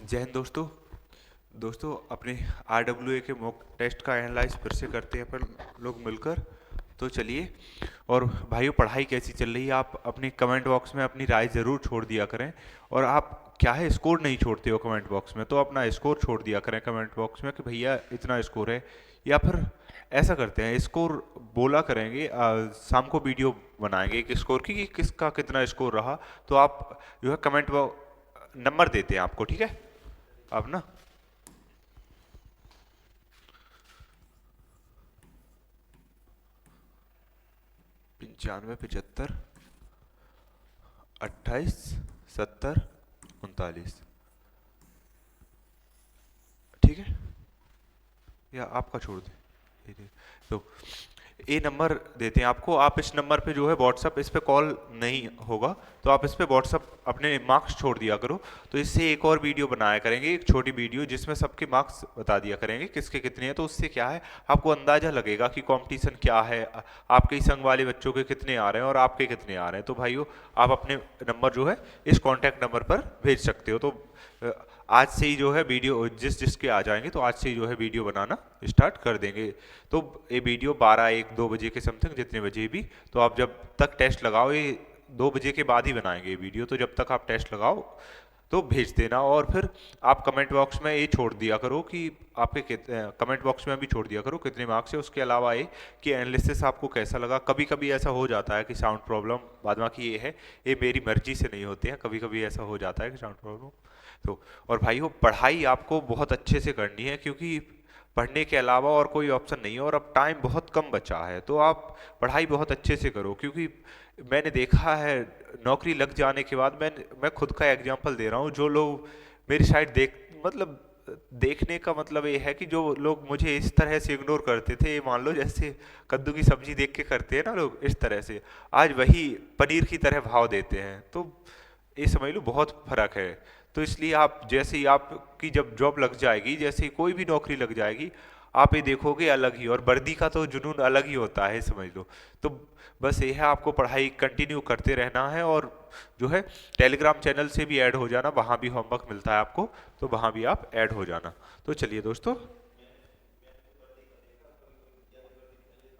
जय हिंद दोस्तों। दोस्तों अपने RWA के मॉक टेस्ट का एनालाइज फिर से करते हैं अपन लोग मिलकर। तो चलिए। और भाइयों, पढ़ाई कैसी चल रही है? आप अपनी कमेंट बॉक्स में अपनी राय ज़रूर छोड़ दिया करें। और आप क्या है, स्कोर नहीं छोड़ते हो कमेंट बॉक्स में, तो अपना स्कोर छोड़ दिया करें कमेंट बॉक्स में कि भैया इतना स्कोर है। या फिर ऐसा करते हैं, स्कोर बोला करेंगे, शाम को वीडियो बनाएंगे एक स्कोर की कि किसका कितना स्कोर रहा। तो आप जो है कमेंट नंबर देते हैं आपको, ठीक है? अब ना 95, 75, 28, 70, 39। ठीक है, या आपका छोड़ दे। तो ये नंबर देते हैं आपको। आप इस नंबर पे जो है व्हाट्सअप, इस पे कॉल नहीं होगा, तो आप इस पे व्हाट्सअप अपने मार्क्स छोड़ दिया करो। तो इससे एक और वीडियो बनाया करेंगे, एक छोटी वीडियो, जिसमें सबके मार्क्स बता दिया करेंगे किसके कितने हैं। तो उससे क्या है, आपको अंदाजा लगेगा कि कंपटीशन क्या है, आपके ही संग वाले बच्चों के कितने आ रहे हैं और आपके कितने आ रहे हैं। तो भाइयों, आप अपने नंबर जो है इस कॉन्टैक्ट नंबर पर भेज सकते हो। तो अ, आज से ही जो है वीडियो जिसके आ जाएंगे, तो आज से ही जो है वीडियो बनाना स्टार्ट कर देंगे। तो ये वीडियो 12, 1, 2 बजे के समथिंग, जितने बजे भी, तो आप जब तक टेस्ट लगाओ, ये 2 बजे के बाद ही बनाएंगे ये वीडियो। तो जब तक आप टेस्ट लगाओ तो भेज देना। और फिर आप कमेंट बॉक्स में ये छोड़ दिया करो कि आपके कमेंट बॉक्स में भी छोड़ दिया करो कितने मार्क्स है। उसके अलावा ये कि एनालिसिस आपको कैसा लगा। कभी कभी ऐसा हो जाता है कि साउंड प्रॉब्लम, बाद बाकी ये है, ये मेरी मर्जी से नहीं होते हैं, कभी कभी ऐसा हो जाता है कि साउंड प्रॉब्लम। तो और भाइयों, पढ़ाई आपको बहुत अच्छे से करनी है, क्योंकि पढ़ने के अलावा और कोई ऑप्शन नहीं है, और अब टाइम बहुत कम बचा है। तो आप पढ़ाई बहुत अच्छे से करो, क्योंकि मैंने देखा है नौकरी लग जाने के बाद, मैं खुद का एग्जांपल दे रहा हूँ। जो लोग मेरी साइड मतलब देखने का मतलब ये है कि जो लोग मुझे इस तरह से इग्नोर करते थे, मान लो जैसे कद्दू की सब्जी देख के करते हैं ना लोग, इस तरह से आज वही पनीर की तरह भाव देते हैं। तो ये समझ लो बहुत फर्क है। तो इसलिए आप जैसे ही आपकी जब जॉब लग जाएगी, जैसे ही कोई भी नौकरी लग जाएगी, आप ये देखोगे अलग ही, और वर्दी का तो जुनून अलग ही होता है, समझ लो। तो बस ये है, आपको पढ़ाई कंटिन्यू करते रहना है। और जो है टेलीग्राम चैनल से भी ऐड हो जाना, वहाँ भी होमवर्क मिलता है आपको, तो वहाँ भी आप ऐड हो जाना। तो चलिए दोस्तों।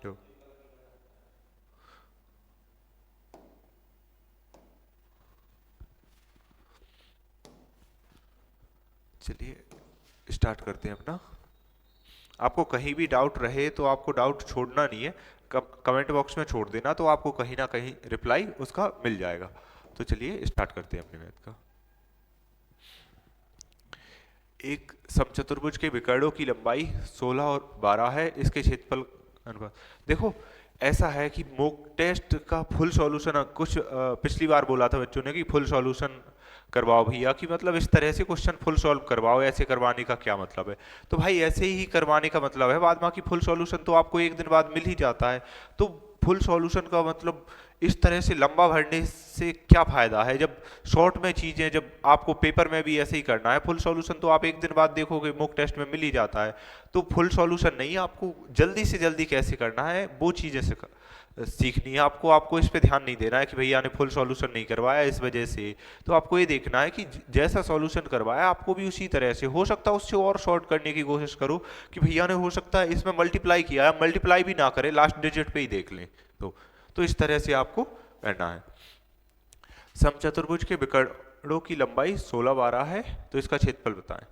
तो चलिए स्टार्ट करते हैं अपना। आपको कहीं भी डाउट रहे तो आपको डाउट छोड़ना नहीं है, कमेंट बॉक्स में छोड़ देना, तो आपको कहीं ना कहीं रिप्लाई उसका मिल जाएगा। तो चलिए स्टार्ट करते हैं अपने मैथ का। एक समचतुर्भुज के विकर्णों की लंबाई 16 और 12 है, इसके क्षेत्रफल अनुपात। देखो, ऐसा है कि मॉक टेस्ट का फुल सॉल्यूशन कुछ पिछली बार बोला था बच्चों ने कि फुल सॉल्यूशन करवाओ भैया, कि मतलब इस तरह से क्वेश्चन फुल सॉल्व करवाओ। ऐसे करवाने का क्या मतलब है? तो भाई ऐसे ही करवाने का मतलब है, बाद बाकी फुल सॉल्यूशन तो आपको एक दिन बाद मिल ही जाता है। तो फुल सॉल्यूशन का मतलब इस तरह से लंबा भरने से क्या फायदा है, जब शॉर्ट में चीजें, जब आपको पेपर में भी ऐसे ही करना है। फुल सॉल्यूशन तो आप एक दिन बाद देखोगे मॉक टेस्ट में मिल ही जाता है। तो फुल सॉल्यूशन नहीं, आपको जल्दी से जल्दी कैसे करना है वो चीजें सीखनी है आपको। आपको इस पे ध्यान नहीं देना है कि भैया ने फुल सॉल्यूशन नहीं करवाया इस वजह से। तो आपको ये देखना है कि जैसा सॉल्यूशन करवाया आपको भी उसी तरह से, हो सकता है उससे और शॉर्ट करने की कोशिश करो, कि भैया ने हो सकता है इसमें मल्टीप्लाई किया है, मल्टीप्लाई भी ना करे, लास्ट डिजिट पे ही देख लें। तो इस तरह से आपको करना है। समचतुर्भुज के विकर्णों की लंबाई 16, 12 है, तो इसका क्षेत्रफल बताएं।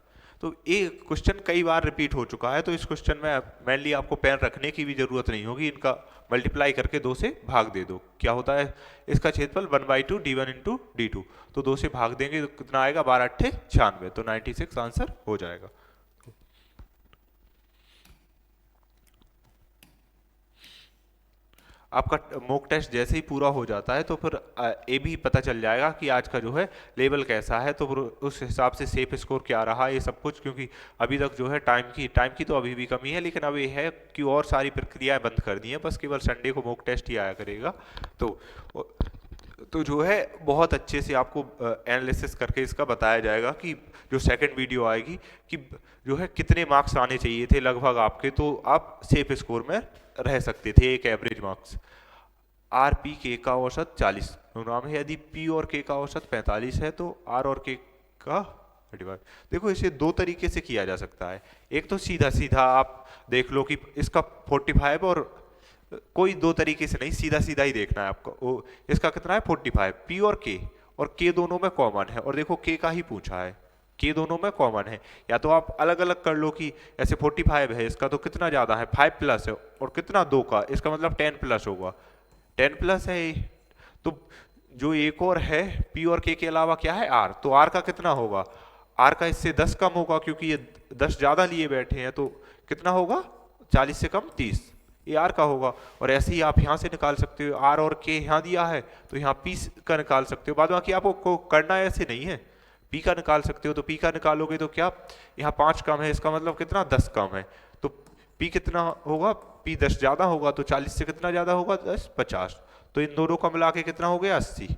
तो ये क्वेश्चन कई बार रिपीट हो चुका है, तो इस क्वेश्चन में मेनली आपको पेन रखने की भी जरूरत नहीं होगी। इनका मल्टीप्लाई करके 2 से भाग दे दो। क्या होता है इसका क्षेत्रफल? 1/2 d1 इंटू d2। तो 2 से भाग देंगे तो कितना आएगा? 12 अट्ठे 96, तो 96 आंसर हो जाएगा। आपका मॉक टेस्ट जैसे ही पूरा हो जाता है, तो फिर ये भी पता चल जाएगा कि आज का जो है लेवल कैसा है, तो फिर उस हिसाब से सेफ स्कोर क्या रहा, ये सब कुछ। क्योंकि अभी तक जो है टाइम की तो अभी भी कमी है, लेकिन अब ये है कि और सारी प्रक्रियाएं बंद कर दी हैं, बस केवल संडे को मॉक टेस्ट ही आया करेगा। तो तो जो है बहुत अच्छे से आपको एनालिसिस करके इसका बताया जाएगा कि जो सेकंड वीडियो आएगी, कि जो है कितने मार्क्स आने चाहिए थे लगभग आपके, तो आप सेफ स्कोर में रह सकते थे, एक एवरेज मार्क्स। आर पी के का औसत 40 नाम है। यदि पी और के का औसत 45 है, तो आर और के का 35। देखो इसे दो तरीके से किया जा सकता है। एक तो सीधा सीधा आप देख लो कि इसका 45 और कोई दो तरीके से नहीं, सीधा सीधा ही देखना है आपको। इसका कितना है 45, पी और के दोनों में कॉमन है, और देखो के का ही पूछा है, के दोनों में कॉमन है। या तो आप अलग अलग कर लो कि ऐसे 45 है इसका तो कितना ज्यादा है 5 प्लस है, और कितना 2 का, इसका मतलब 10 प्लस होगा, 10 प्लस है ये। तो जो एक और है पी और के अलावा क्या है आर, तो आर का कितना होगा, आर का इससे 10 कम होगा क्योंकि ये 10 ज्यादा लिए बैठे हैं, तो कितना होगा 40 से कम 30, ये आर का होगा। और ऐसे ही आप यहाँ से निकाल सकते हो, आर और के यहाँ दिया है तो यहाँ पी का निकाल सकते हो। बाद बाकी आपको करना ऐसे नहीं है, पी का निकाल सकते हो, तो पी का निकालोगे तो क्या, यहाँ 5 कम है, इसका मतलब कितना 10 कम है, तो पी कितना होगा, पी 10 ज्यादा होगा, तो 40 से कितना ज्यादा होगा 10 50, तो इन दोनों का मिला के कितना हो गया 80,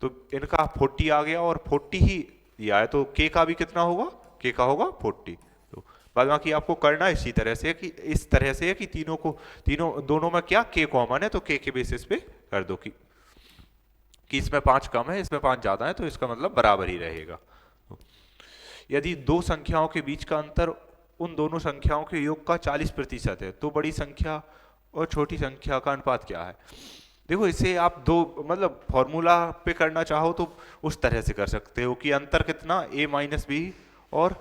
तो इनका 40 आ गया, और 40 ही दिया है तो के का भी कितना होगा, के का होगा 40। तो बाद बाकी आपको करना इसी तरह से कि इस तरह से कि तीनों दोनों में क्या के कॉमन है, तो के बेसिस पे कर दो कि इसमें 5 कम है इसमें 5 ज्यादा है, तो इसका मतलब बराबर ही रहेगा। यदि दो संख्याओं के बीच का अंतर उन दोनों संख्याओं के योग का 40% है तो बड़ी संख्या और छोटी संख्या का अनुपात क्या है। देखो इसे आप दो मतलब फॉर्मूला पे करना चाहो तो उस तरह से कर सकते हो कि अंतर कितना a माइनस बी और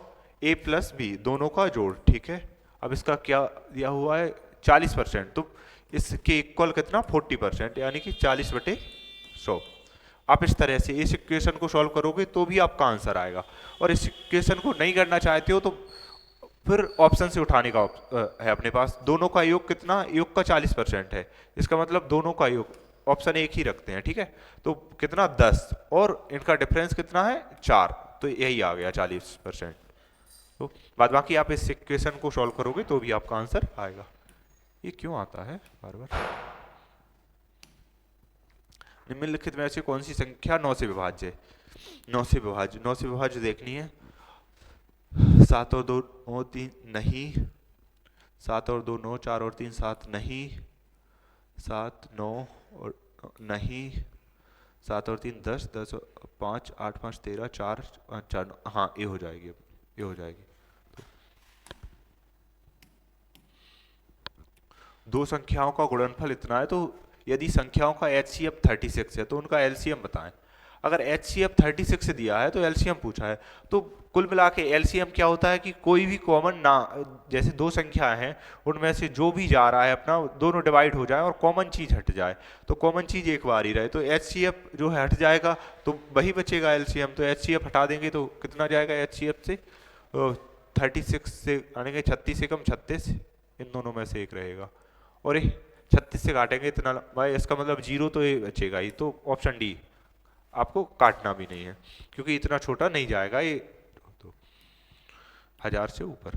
a प्लस बी दोनों का जोड़, ठीक है। अब इसका क्या दिया हुआ है 40%, तो इसके इक्वल कितना 40%, यानी कि 40/100। आप इस तरह से इस इक्वेशन को सॉल्व करोगे तो भी आपका आंसर आएगा, और इस इक्वेशन को नहीं करना चाहते हो तो फिर ऑप्शन से उठाने का है अपने पास। दोनों का योग कितना, योग का 40% है, इसका मतलब दोनों का योग ऑप्शन एक ही रखते हैं, ठीक है। तो कितना 10 और इनका डिफरेंस कितना है 4, तो यही आ गया 40%। तो बाद बाकी आप इस इक्वेशन को सॉल्व करोगे तो भी आपका आंसर आएगा। ये क्यों आता है बार बार। निम्नलिखित में से कौन सी संख्या 9 से विभाज्य है। 9 से विभाज्य देखनी है। 7 और 2 9 3 नहीं, 7 और 2 9, 4 और 3 7 नहीं, 7 9 और नहीं, 7 और 3 10, 10 और 5 8 5 13, 4 5 4 9, हाँ ये हो जाएगी, ये हो जाएगी। दो संख्याओं का गुणनफल इतना है, तो यदि संख्याओं का एचसीएफ 36 है तो उनका एलसीएम बताएं। अगर एचसीएफ 36 से दिया है तो एलसीएम पूछा है, तो कुल मिला के एलसीएम क्या होता है कि कोई भी कॉमन ना, जैसे दो संख्या हैं उनमें से जो भी जा रहा है अपना दोनों डिवाइड हो जाए और कॉमन चीज हट जाए, तो कॉमन चीज एक बार ही रहे, तो एचसीएफ जो है हट जाएगा तो वही बचेगा एलसीएम। तो एचसीएफ हटा देंगे तो कितना जाएगा एचसीएफ से 36 से आने 36 से कम 36, इन दोनों में से एक रहेगा, और 36 से काटेंगे इतना भाई, इसका मतलब 0 तो ये बचेगा ही, तो ऑप्शन डी आपको काटना भी नहीं है क्योंकि इतना छोटा नहीं जाएगा ये, तो 1000 से ऊपर।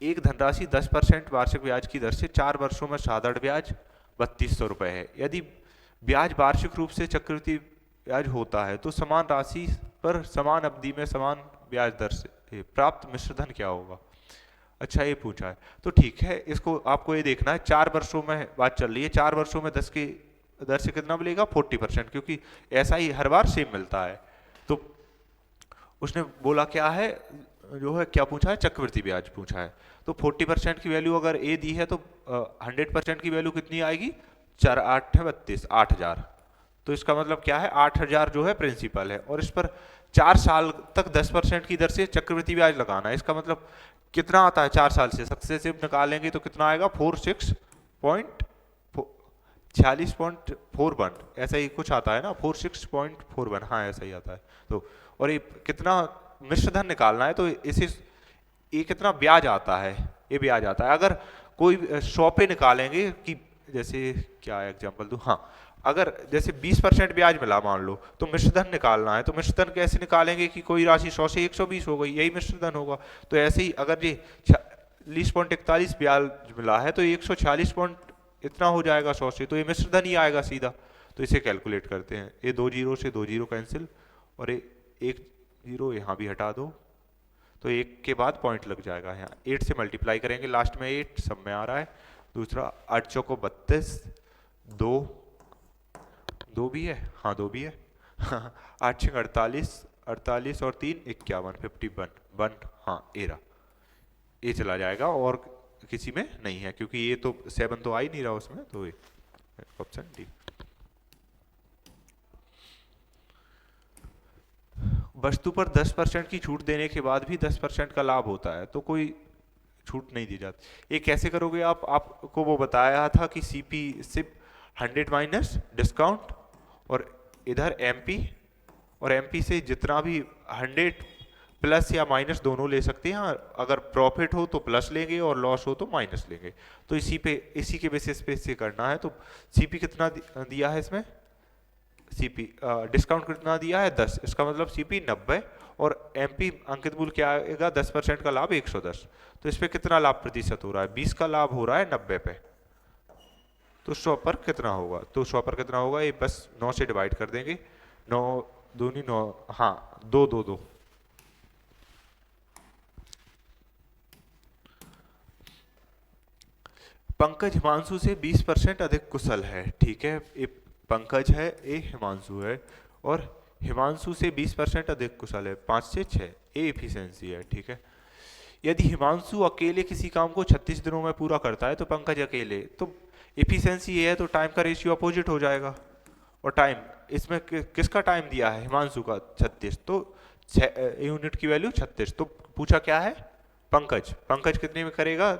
एक धनराशि 10% वार्षिक ब्याज की दर से 4 वर्षों में साधारण ब्याज 3200 रुपए है। यदि ब्याज वार्षिक रूप से चक्रवृद्धि ब्याज होता है तो समान राशि पर समान अवधि में समान ब्याज दर से प्राप्त मिश्र धन क्या होगा। अच्छा ये पूछा है, तो ठीक है, इसको आपको ये देखना है 4 वर्षों में बात चल रही है, 4 वर्षों में 10 की दर से कितना मिलेगा 40%, क्योंकि ऐसा ही हर बार सेम मिलता है। तो उसने बोला क्या है, जो है क्या पूछा है चक्रवृद्धि ब्याज पूछा है, तो 40% की वैल्यू अगर ए दी है तो 100% की वैल्यू कितनी आएगी 4 8 32 8000, तो इसका मतलब क्या है 8000 जो है प्रिंसिपल है, और इस पर 4 साल तक 10% की दर से चक्रवृद्धि ब्याज लगाना है। इसका मतलब कितना आता है 4 साल से सक्सेसिव निकालेंगे तो कितना आएगा 46.41, ऐसा ही कुछ आता है ना 46.41, हाँ ऐसा ही आता है। तो और ये कितना मिश्र धन निकालना है, तो इसे ये कितना ब्याज आता है, ये ब्याज आता है। अगर कोई 100 पे निकालेंगे कि जैसे क्या एग्जांपल दूं, हाँ अगर जैसे 20% ब्याज मिला मान लो, तो मिश्रधन निकालना है, तो मिश्रधन कैसे निकालेंगे कि कोई राशि 100 से 120 हो गई, यही मिश्रधन होगा। तो ऐसे ही अगर ये 40.41 ब्याज मिला है तो 146 इतना हो जाएगा 100 से, तो ये मिश्रधन ही आएगा सीधा। तो इसे कैलकुलेट करते हैं, ये 2 जीरो से 2 जीरो कैंसिल, और ये 1 जीरो यहाँ भी हटा दो, तो 1 के बाद पॉइंट लग जाएगा यहाँ, 8 से मल्टीप्लाई करेंगे लास्ट में 8 सब में आ रहा है। दूसरा 8 चौको 32, 2 भी है, हाँ 2 भी है 8 6 48, 48 और 3 51, 51 वन, हाँ ए रहा, ए चला जाएगा और किसी में नहीं है क्योंकि ये तो 7 तो आ ही नहीं रहा उसमें, तो ये ऑप्शन डी। वस्तु पर 10% की छूट देने के बाद भी 10% का लाभ होता है तो कोई छूट नहीं दी जाती। ये कैसे करोगे आप? आपको वो बताया था कि सीपी सिर्फ 100 माइनस डिस्काउंट और इधर एमपी, और एमपी से जितना भी 100 प्लस या माइनस दोनों ले सकते हैं, अगर प्रॉफिट हो तो प्लस लेंगे और लॉस हो तो माइनस लेंगे। तो इसी के बेसिस पे इसे करना है। तो सीपी कितना दिया है इसमें? सीपी डिस्काउंट कितना दिया है? 10, इसका मतलब सीपी 90 और एमपी अंकित मूल्य क्या आएगा? 10% का लाभ 110। तो इस पे कितना लाभ प्रतिशत हो रहा है? 20 का लाभ हो रहा है 90 पे, तो 100 पर कितना होगा? तो 100 पर कितना होगा? ये बस 9 से डिवाइड कर देंगे, 9 दूनी 9, हाँ 2 2 2। पंकज हिमांशु से 20% अधिक कुशल है, ठीक है। ये पंकज है, ये हिमांशु है, और हिमांशु से 20% अधिक कुशल है, 5 से 6, ये एफिशिएंसी है, ठीक है। यदि हिमांशु अकेले किसी काम को 36 दिनों में पूरा करता है तो पंकज अकेले, तो एफिशिएंसी ये है तो टाइम का रेशियो अपोजिट हो जाएगा। और टाइम इसमें किसका टाइम दिया है? हिमांशु का 36, तो यूनिट की वैल्यू 36। तो पूछा क्या है? पंकज, पंकज कितने में करेगा?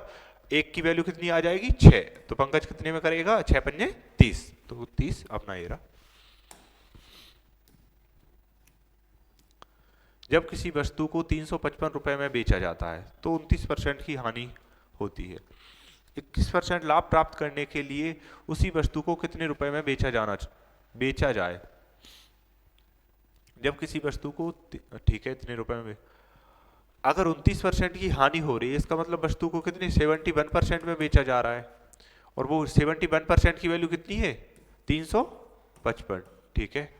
एक की वैल्यू कितनी आ जाएगी? 6, तो पंकज कितने में करेगा? 6 पंजे 30, तो 30 अपना ये रहा। जब किसी वस्तु को 355 रुपए में बेचा जाता है तो 29% की हानि होती है। 21% लाभ प्राप्त करने के लिए उसी वस्तु को कितने रुपए में बेचा जाए? जब किसी वस्तु को, ठीक है, इतने रुपए में, अगर 29% की हानि हो रही है इसका मतलब वस्तु को कितनी 71% में बेचा जा रहा है, और वो 71% की वैल्यू कितनी है? 355, ठीक है।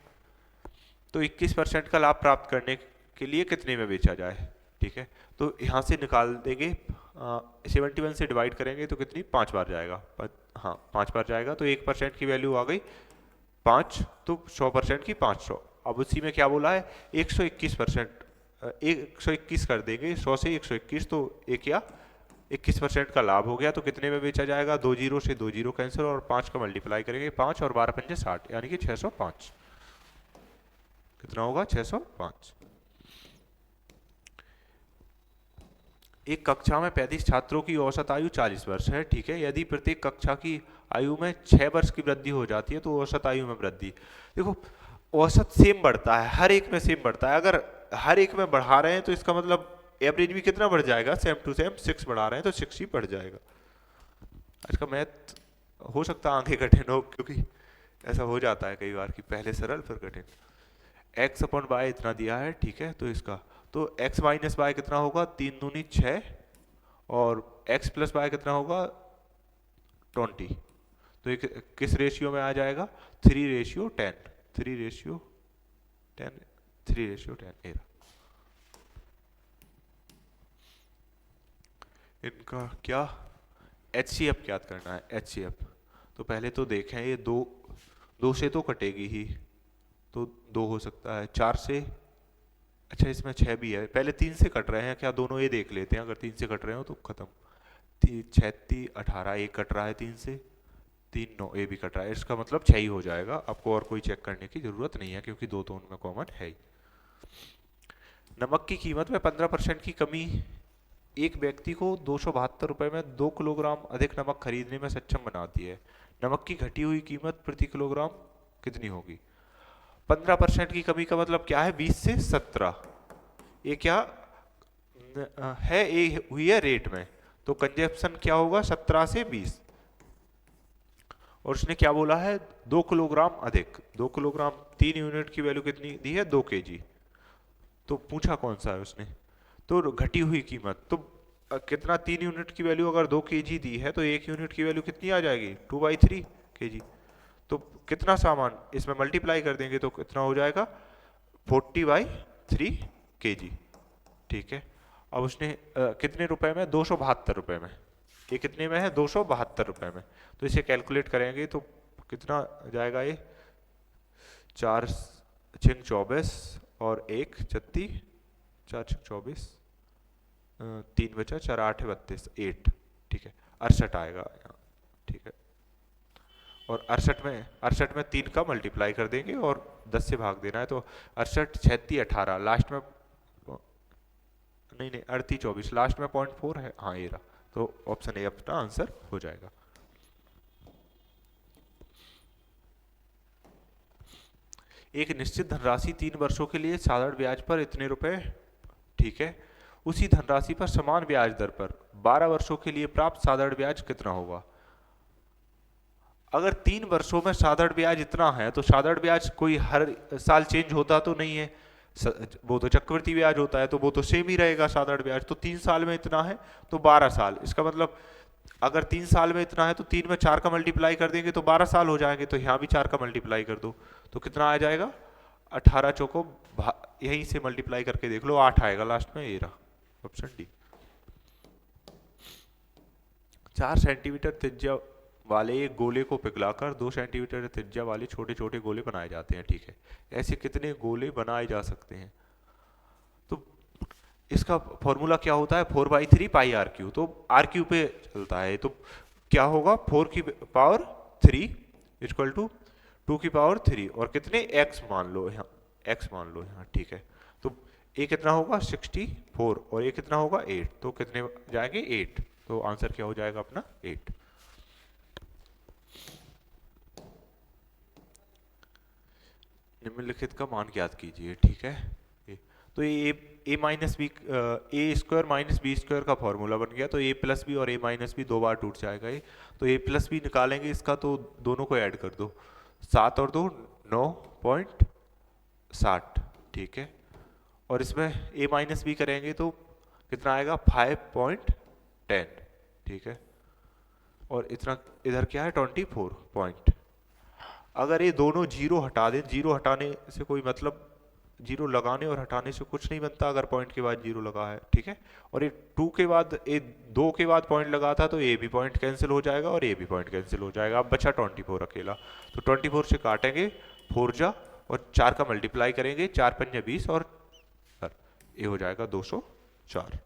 तो 21% का लाभ प्राप्त करने के लिए कितने में बेचा जाए, ठीक है। तो यहाँ से निकाल देंगे, 71 से डिवाइड करेंगे तो कितनी? 5 बार जाएगा, हाँ 5 बार जाएगा, तो 1% की वैल्यू आ गई 5, तो 100% की 500। अब उसी में क्या बोला है? 121%, 121 कर देंगे, 100 से 121, तो एक या 21% का लाभ हो गया। तो कितने में बेचा जाएगा? 2 जीरो से 2 जीरो कैंसिल, और 5 का मल्टीप्लाई करेंगे, 5 और 12 पंजे 60, यानी कि 605। कितना होगा? 605। एक कक्षा में 35 छात्रों की औसत आयु 40 वर्ष है, ठीक है। यदि प्रत्येक कक्षा की आयु में 6 वर्ष की वृद्धि हो जाती है तो औसत आयु में वृद्धि, देखो औसत सेम बढ़ता है, हर एक में सेम बढ़ता है। अगर हर एक में बढ़ा रहे हैं तो इसका मतलब एवरेज भी कितना बढ़ जाएगा? सेम टू सेम 6 बढ़ा रहे हैं तो 6 ही बढ़ जाएगा। आज का मैथ हो सकता है आगे कठिन हो, क्योंकि ऐसा हो जाता है कई बार कि पहले सरल फिर कठिन। एक्स अपॉन वाई इतना दिया है, ठीक है। तो इसका तो x माइनस वाई कितना होगा? 3 दूनी 6, और x प्लस वाई कितना होगा? 20। तो ये किस रेशियो में आ जाएगा? 3:10, 3:10, 3:10। इनका क्या HCF ज्ञात करना है? HCF तो पहले तो देखें, ये 2 से तो कटेगी ही, तो 2 हो सकता है, 4 से, अच्छा इसमें 6 भी है, पहले 3 से कट रहे हैं क्या? दोनों ये देख लेते हैं, अगर 3 से कट रहे हो तो खत्म। 6 3 18, एक कट रहा है 3 से, 3 9, ये भी कट रहा है, इसका मतलब 6 ही हो जाएगा। आपको और कोई चेक करने की जरूरत नहीं है क्योंकि 2 तो उनमें कॉमन है ही। नमक की कीमत में 15% की कमी एक व्यक्ति को 272 रुपए में 2 किलोग्राम अधिक नमक खरीदने में सक्षम बनाती है। नमक की घटी हुई कीमत प्रति किलोग्राम कितनी होगी? 15% की कमी का मतलब क्या है? 20 से 17। ये क्या है? ये हुई है रेट में, तो कंजप्शन क्या होगा? 17 से 20। और उसने क्या बोला है? 2 किलोग्राम अधिक, 2 किलोग्राम, 3 यूनिट की वैल्यू कितनी दी है? 2 kg। तो पूछा कौन सा है उसने? तो घटी हुई कीमत, तो कितना? 3 यूनिट की वैल्यू अगर 2 kg दी है तो 1 यूनिट की वैल्यू कितनी आ जाएगी? 2/3 kg। तो कितना सामान इसमें मल्टीप्लाई कर देंगे तो कितना हो जाएगा? 40/3 kg, ठीक है। अब उसने कितने रुपए में? 272 रुपए में। ये कितने में है? 272 रुपए में। तो इसे कैलकुलेट करेंगे तो कितना जाएगा? ये 4 6 24 और 1 36, 4 6 24, 3 बचा, 4 8 32, 8, ठीक है, 68 आएगा यहाँ, ठीक है। और 68 में 3 का मल्टीप्लाई कर देंगे और 10 से भाग देना है, तो 68 36 18, लास्ट में नहीं 38 24, लास्ट में 0.4 है, हाँ ये रहा, तो ऑप्शन ए अपना आंसर हो जाएगा। एक निश्चित धनराशि 3 वर्षों के लिए साधारण ब्याज पर इतने रुपए, ठीक है, उसी धनराशि पर समान ब्याज दर पर 12 वर्षों के लिए प्राप्त साधारण ब्याज कितना होगा। अगर 3 वर्षों में साधारण ब्याज इतना है तो साधारण ब्याज कोई हर साल चेंज होता तो नहीं है, वो तो चक्रवृद्धि ब्याज होता है, तो वो तो सेम ही रहेगा साधारण ब्याज। तो 3 साल में इतना है तो 12 साल, इसका मतलब अगर 3 साल में इतना है तो 3 में 4 का मल्टीप्लाई कर देंगे तो 12 साल हो जाएंगे, तो यहाँ भी 4 का मल्टीप्लाई कर दो तो कितना आ जाएगा, 18 चौको यहीं से मल्टीप्लाई करके देख लो, 8 आएगा लास्ट में, ये रहा ऑप्शन डी। 4 सेंटीमीटर त्रिज्या वाले एक गोले को पिघलाकर 2 सेंटीमीटर त्रिज्या वाले छोटे छोटे गोले बनाए जाते हैं, ठीक है। ऐसे कितने गोले बनाए जा सकते हैं। तो इसका फॉर्मूला क्या होता है, 4/3 पाई आर क्यू, तो आर क्यू पे चलता है, तो क्या होगा 4 की पावर 3 इक्वल टू 2 की पावर 3 और कितने x मान लो यहाँ, x मान लो यहाँ, ठीक है। तो a कितना होगा 64 और a कितना होगा 8, तो कितने जाएंगे 8, तो आंसर क्या हो जाएगा अपना 8। निम्नलिखित का मान ज्ञात कीजिए, ठीक है। तो ये a minus B, A square minus B square का फॉर्मूला बन गया, तो a प्लस बी और a माइनस बी 2 बार टूट जाएगा ये, तो a प्लस बी निकालेंगे इसका, तो दोनों को ऐड कर दो, 7 और 2 9.60, ठीक है। और इसमें a माइनस बी करेंगे तो कितना आएगा 5.10, ठीक है। और इतना इधर क्या है 24 पॉइंट। अगर ये दोनों जीरो हटा दें, जीरो हटाने से कोई मतलब, जीरो लगाने और हटाने से कुछ नहीं बनता अगर पॉइंट के बाद जीरो लगा है, ठीक है। और ये 2 के बाद, ये 2 के बाद पॉइंट लगा था तो ये भी पॉइंट कैंसिल हो जाएगा और ये भी पॉइंट कैंसिल हो जाएगा, अब बचा 24 अकेला, तो 24 से काटेंगे 4 जा और 4 का मल्टीप्लाई करेंगे, 4 पंजे 20 और ये हो जाएगा 204।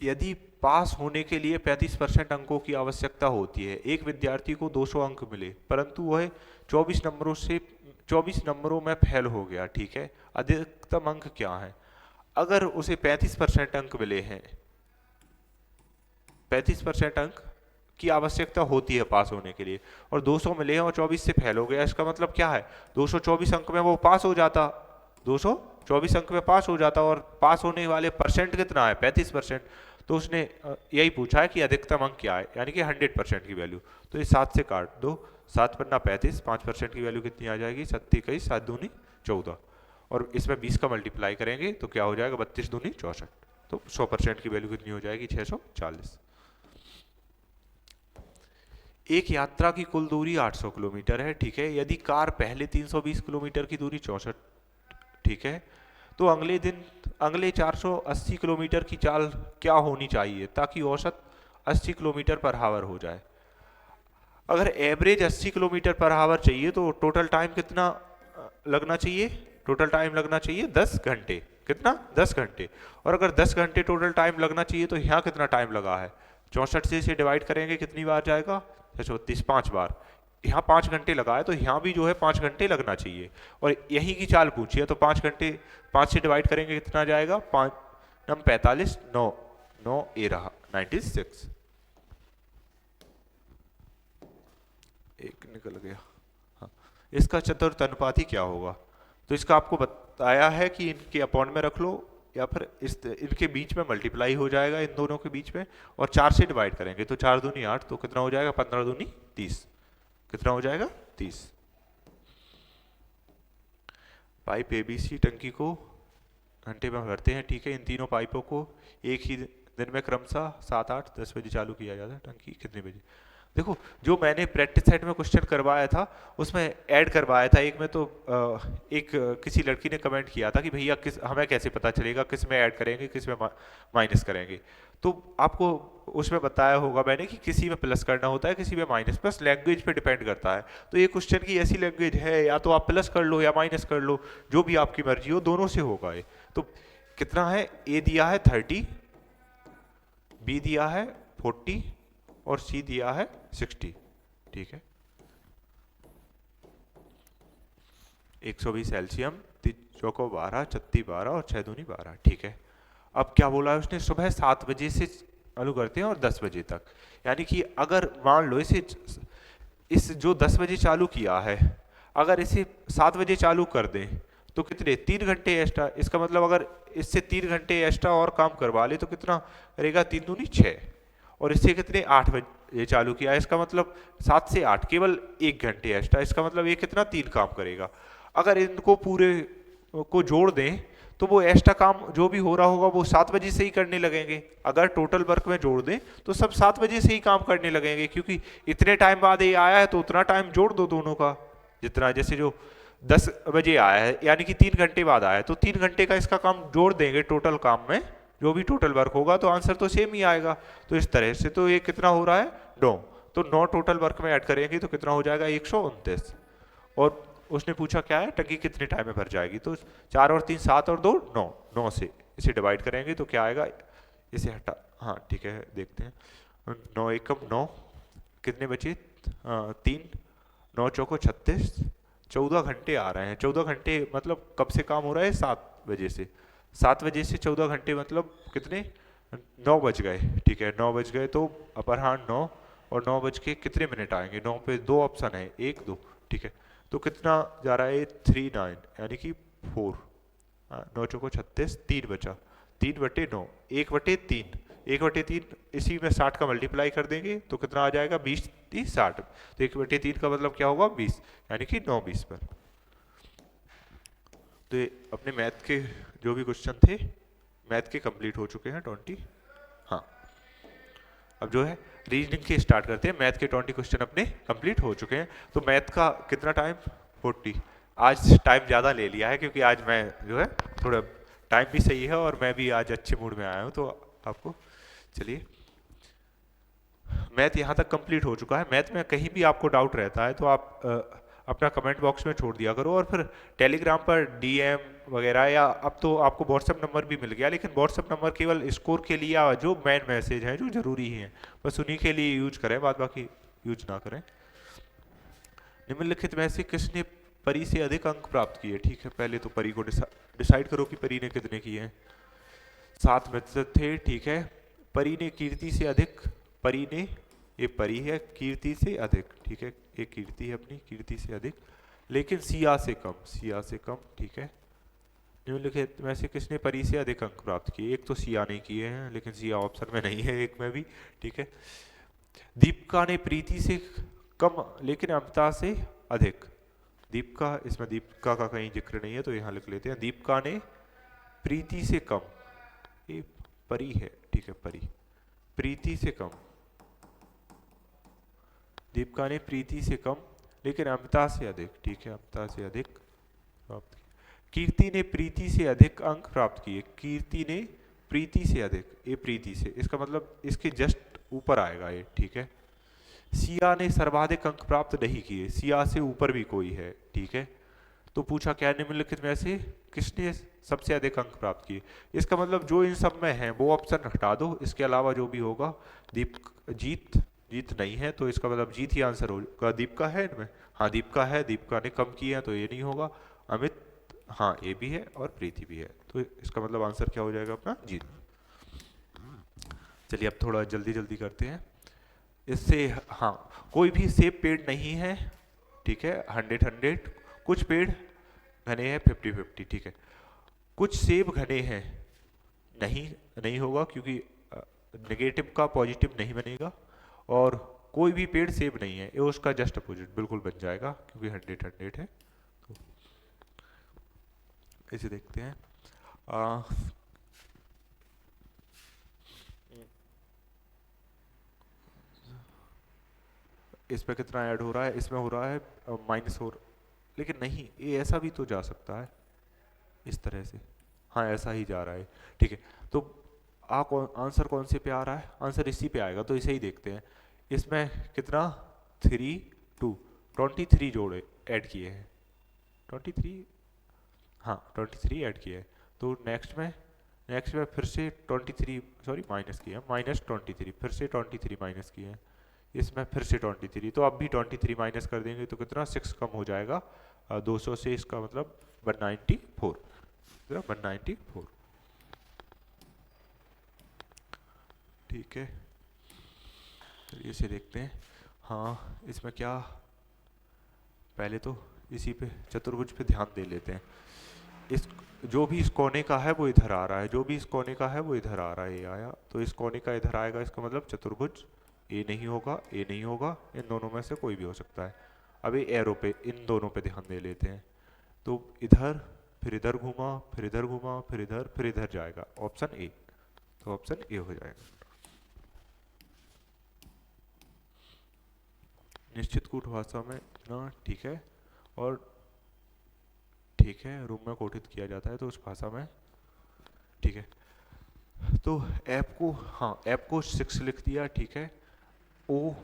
यदि पास होने के लिए 35% अंकों की आवश्यकता होती है, एक विद्यार्थी को 200 अंक मिले परंतु वह 24 नंबरों में फेल हो गया, ठीक है, अधिकतम अंक क्या है। अगर उसे 35% अंक मिले हैं, 35% अंक की आवश्यकता होती है पास होने के लिए, और 200 मिले हैं और 24 से फेल हो गया, इसका मतलब क्या है 224 अंक में वो पास हो जाता, 224 अंक में पास हो जाता, और पास होने वाले परसेंट कितना है 35%, तो उसने यही पूछा है कि अधिकतम अंक क्या है, यानी कि 100% की वैल्यू, तो ये 7 से काट दो, 7 पन्ना 35, 5% की वैल्यू कितनी आ जाएगी 7 21, 7 दूनी 14, और इसमें 20 का मल्टीप्लाई करेंगे तो क्या हो जाएगा 32 दूनी 64, तो 100% की वैल्यू कितनी हो जाएगी 640। एक यात्रा की कुल दूरी 800 किलोमीटर है, ठीक है। यदि कार पहले 320 किलोमीटर की दूरी 64, ठीक है, तो अगले 480 किलोमीटर की चाल क्या होनी चाहिए ताकि औसत 80 किलोमीटर पर हावर हो जाए। अगर एवरेज 80 किलोमीटर पर हावर चाहिए तो टोटल टाइम कितना लगना चाहिए, टोटल टाइम लगना चाहिए 10 घंटे, कितना 10 घंटे, और अगर 10 घंटे टोटल टाइम लगना चाहिए तो यहाँ कितना टाइम लगा है 64 से डिवाइड करेंगे कितनी बार जाएगा 636, 5 बार, यहाँ 5 घंटे लगा है तो यहाँ भी जो है 5 घंटे लगना चाहिए, और यहीं की चाल पूछी है तो 5 घंटे 5 से डिवाइड करेंगे कितना जाएगा 5 नम 45, 9 ए रहा 96, एक निकल गया। हाँ, इसका चतुर्थ अनुपाती क्या होगा, तो इसका आपको बताया है कि इनके अपॉन में रख लो या फिर इनके बीच में मल्टीप्लाई हो जाएगा इन दोनों के बीच में, और 4 से डिवाइड करेंगे तो 4 दूनी 8, तो कितना हो जाएगा 15 दूनी 30, कितना हो जाएगा 30। पाइप एबीसी टंकी को घंटे में भरते हैं, ठीक है। इन तीनों पाइपों को एक ही दिन में क्रमशः 7, 8, 10 बजे चालू किया जाता है। टंकी कितने बजे देखो जो मैंने प्रैक्टिस सेट में क्वेश्चन करवाया था उसमें ऐड करवाया था एक में, तो किसी लड़की ने कमेंट किया था कि भैया किस हमें कैसे पता चलेगा किस में ऐड करेंगे किस में माइनस करेंगे। तो आपको उसमें बताया होगा मैंने कि किसी में प्लस करना होता है किसी में माइनस, प्लस लैंग्वेज पे डिपेंड करता है। तो ये क्वेश्चन की ऐसी लैंग्वेज है या तो आप प्लस कर लो या माइनस कर लो, जो भी आपकी मर्जी हो दोनों से होगा ये। तो कितना है, ए दिया है 30, बी दिया है 40 और सी दिया है 60। ठीक है, 120 एल्सियम, 3 चौको 12, 36 12 और 6 दूनी 12। ठीक है, अब क्या बोला है उसने, सुबह 7 बजे से चालू करते हैं और 10 बजे तक। यानी कि अगर मान लो इस जो 10 बजे चालू किया है अगर इसे 7 बजे चालू कर दें तो कितने 3 घंटे एक्स्ट्रा, इसका मतलब अगर इससे 3 घंटे एक्स्ट्रा और काम करवा ले तो कितना रहेगा, 3 दूनी 6। और इससे कितने 8 बजे चालू किया है, इसका मतलब 7 से 8 केवल 1 घंटे एक्स्ट्रा, इसका मतलब ये कितना 3 काम करेगा। अगर इनको पूरे को जोड़ दें तो वो एक्स्ट्रा काम जो भी हो रहा होगा वो 7 बजे से ही करने लगेंगे। अगर टोटल वर्क में जोड़ दें तो सब 7 बजे से ही काम करने लगेंगे, क्योंकि इतने टाइम बाद ये आया है तो उतना टाइम जोड़ दो दोनों का। जितना जैसे जो 10 बजे आया है यानी कि 3 घंटे बाद आया है तो 3 घंटे का इसका काम जोड़ देंगे टोटल काम में, जो भी टोटल वर्क होगा तो आंसर तो सेम ही आएगा। तो इस तरह से तो ये कितना हो रहा है 9, तो 9 टोटल वर्क में ऐड करेंगे तो कितना हो जाएगा 129। और उसने पूछा क्या है टंकी कितने टाइम में भर जाएगी, तो 4 और 3 7 और 2 9, 9 से इसे डिवाइड करेंगे तो क्या आएगा, इसे हटा, हाँ ठीक है देखते हैं, 9 एकम 9, कितने बचे 3, 9 चौको 36, 14 घंटे आ रहे हैं। 14 घंटे मतलब कब से काम हो रहा है, 7 बजे से। 7 बजे से 14 घंटे मतलब कितने, 9 बज गए। ठीक है 9 बज गए तो अपराह्न 9 और 9 बज के कितने मिनट आएंगे, 9 पे 2 ऑप्शन है 1 2। ठीक है तो कितना जा रहा है 3 9 यानी कि 4, 9 चौको 36, 3 बचा, 3/9, 1/3, 1/3 इसी में 60 का मल्टीप्लाई कर देंगे तो कितना आ जाएगा 20 30 60। तो 1/3 का मतलब क्या होगा 20, यानी कि 9 20 पर। तो ये अपने मैथ के जो भी क्वेश्चन थे मैथ के कंप्लीट हो चुके हैं 20। हाँ अब जो है रीजनिंग के स्टार्ट करते हैं। मैथ के 20 क्वेश्चन अपने कंप्लीट हो चुके हैं। तो मैथ का कितना टाइम 40, आज टाइम ज़्यादा ले लिया है क्योंकि आज मैं जो है थोड़ा टाइम भी सही है और मैं भी आज अच्छे मूड में आया हूँ। तो आपको चलिए मैथ यहाँ तक कंप्लीट हो चुका है। मैथ में कहीं भी आपको डाउट रहता है तो आप अपना कमेंट बॉक्स में छोड़ दिया करो, और फिर टेलीग्राम पर डीएम वगैरह, या अब तो आपको व्हाट्सएप नंबर भी मिल गया, लेकिन व्हाट्सएप नंबर केवल स्कोर के लिए या जो मेन मैसेज हैं जो जरूरी हैं बस उन्हीं के लिए यूज करें, बाद बाकी यूज ना करें। निम्नलिखित में से किसने परी से अधिक अंक प्राप्त किए। ठीक है पहले तो परी को डिसाइड करो कि परी ने कितने किए हैं। 7 मित्र थे। ठीक है परी ने कीर्ति से अधिक, परी ने, ये परी है, कीर्ति से अधिक। ठीक है ये कीर्ति है अपनी, कीर्ति से अधिक, लेकिन सिया से कम, सिया से कम। ठीक है निम्नलिखित में से किसने परी से अधिक अंक प्राप्त किए। एक तो सिया ने किए हैं लेकिन सिया ऑप्शन में नहीं है एक में भी। ठीक है दीपिका ने प्रीति से कम लेकिन अमिता से अधिक। दीपिका, इसमें दीपिका का कहीं जिक्र नहीं है तो यहाँ लिख लेते हैं दीपिका ने प्रीति से कम, ये परी है। ठीक है परी, प्रीति से कम, दीपिका ने प्रीति से कम लेकिन अमिता से अधिक। ठीक है अमिता से अधिक प्राप्त किए। कीर्ति ने प्रीति से अधिक अंक प्राप्त किए, कीर्ति ने प्रीति से अधिक, ये प्रीति से, इसका मतलब इसके जस्ट ऊपर आएगा ये। ठीक है सिया ने सर्वाधिक अंक प्राप्त नहीं किए, सिया से ऊपर भी कोई है। ठीक है तो पूछा क्या निम्नलिखित में से किसने सबसे अधिक अंक प्राप्त किए। इसका मतलब जो इन सब में है वो ऑप्शन हटा दो, इसके अलावा जो भी होगा। जीत, जीत नहीं है तो इसका मतलब जीत ही आंसर होगा। दीपिका है इनमें, हाँ दीपिका है, दीपिका ने कम किया है तो ये नहीं होगा। अमित, हाँ ये भी है और प्रीति भी है, तो इसका मतलब आंसर क्या हो जाएगा अपना जीत। चलिए अब थोड़ा जल्दी जल्दी करते हैं इससे। हाँ कोई भी सेब पेड़ नहीं है। ठीक है 100 100, कुछ पेड़ घने हैं 50 50। ठीक है कुछ सेब घने हैं, नहीं नहीं होगा क्योंकि नेगेटिव का पॉजिटिव नहीं बनेगा। और कोई भी पेड़ सेब नहीं है, ये उसका जस्ट अपोजिट बिल्कुल बन जाएगा क्योंकि 100 100 है। तो इसे देखते हैं। इस पे कितना ऐड हो रहा है, इसमें हो रहा है माइनस हो, लेकिन नहीं, ये ऐसा भी तो जा सकता है इस तरह से, हाँ ऐसा ही जा रहा है, ठीक है। तो आंसर कौन से पे आ रहा है, आंसर इसी पे आएगा, तो इसे ही देखते हैं। इसमें कितना, 3 2, 23 जोड़े ऐड किए हैं, 23, हाँ 23 ऐड किए हैं। तो नेक्स्ट में फिर से 23, सॉरी माइनस किया, -23, फिर से 23 माइनस किए हैं, इसमें फिर से 23, तो अब भी 23 माइनस कर देंगे तो कितना 6 कम हो जाएगा 200 से, इसका मतलब 194, 194, ठीक है। चलिए इसे देखते हैं। हाँ इसमें क्या, पहले तो इसी पे चतुर्भुज पे ध्यान दे लेते हैं। इस जो भी इस कोने का है वो इधर आ रहा है, जो भी इस कोने का है वो इधर आ रहा है, ये आया, तो इस कोने का इधर आएगा, इसका मतलब चतुर्भुज ए नहीं होगा, ए नहीं होगा, इन दोनों में से कोई भी हो सकता है। अब ये एरो पे इन दोनों पे ध्यान दे लेते हैं, तो इधर, फिर इधर घूमा, फिर इधर घूमा, फिर इधर जाएगा, ऑप्शन ए, तो ऑप्शन ए हो जाएगा। निश्चित कूट भाषा में ना, ठीक है, और ठीक है रूप में कोटित किया जाता है तो उस भाषा में, ठीक है। तो ऐप को, हाँ ऐप को 6 लिख दिया, ठीक है। ओ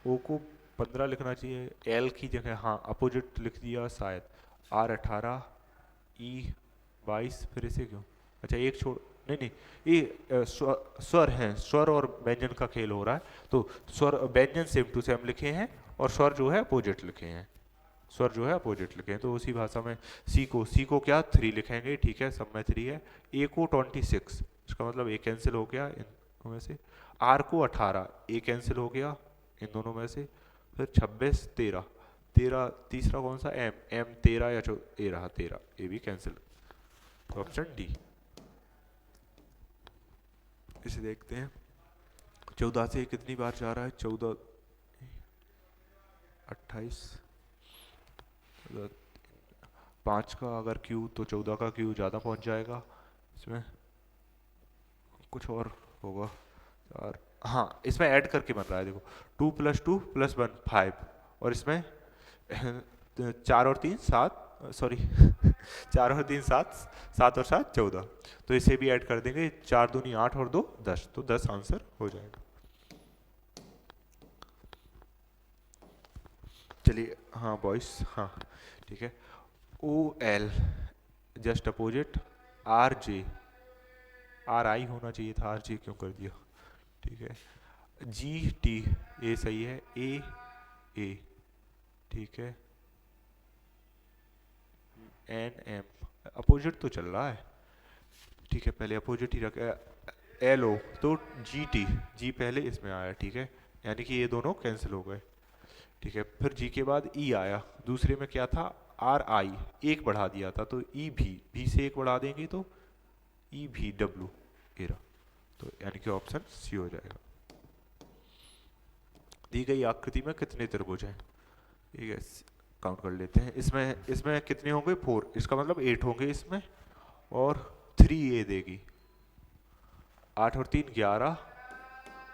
ओ को 15 लिखना चाहिए, एल की जगह हाँ अपोजिट लिख दिया शायद, R18, E 22, फिर इसे क्यों, अच्छा एक छोड़, नहीं नहीं, ये स्वर हैं, स्वर और व्यंजन का खेल हो रहा है, तो स्वर व्यंजन सेम टू सेम लिखे हैं और स्वर जो है अपोजिट लिखे हैं, स्वर जो है अपोजिट लिखे हैं, तो उसी भाषा में सी को क्या 3 लिखेंगे, ठीक है, सब में 3 है। ए को 26, इसका मतलब ए कैंसिल हो गया इन में से, आर को 18, ए कैंसिल हो गया इन दोनों में से, फिर 26, 13, तीसरा कौन सा, एम 13 या ए रहा 13, ए भी कैंसिल, तो ऑप्शन डी। इसे देखते हैं, 14 से कितनी बार जा रहा है, 14, 28, 5 का अगर क्यू तो 14 का क्यू ज़्यादा पहुंच जाएगा, इसमें कुछ और होगा, और हाँ इसमें ऐड करके बन रहा है, देखो 2 + 2 + 1 5, और इसमें 4 और 3 7, सॉरी 4 और 3 7, 7 और 7 14, तो इसे भी ऐड कर देंगे, 4 दूनी 8 और 2 10, तो 10 आंसर हो जाएगा। चलिए हाँ बॉयस, हाँ ठीक है, O L just opposite, R J, R I होना चाहिए था, आर जे क्यों कर दिया, ठीक है, जी टी, ए सही है, ए, ठीक है, एन एम, अपोजिट तो चल रहा है, ठीक है, पहले अपोजिट ही रखा, एल ओ, तो जी टी, जी पहले इसमें आया, ठीक है, यानी कि ये दोनों कैंसिल हो गए, ठीक है। फिर जी के बाद ई आया, दूसरे में क्या था, आर आई, एक बढ़ा दिया था, तो ई भी से एक बढ़ा देंगे तो ई भी डब्ल्यू एरा, तो यानी कि ऑप्शन सी हो जाएगा। दी गई आकृति में कितने त्रिभुज हैं, ठीक है, काउंट कर लेते हैं, इसमें कितने होंगे 4, इसका मतलब 8 होंगे इसमें, और 3 ए देगी, 8 और 3 11,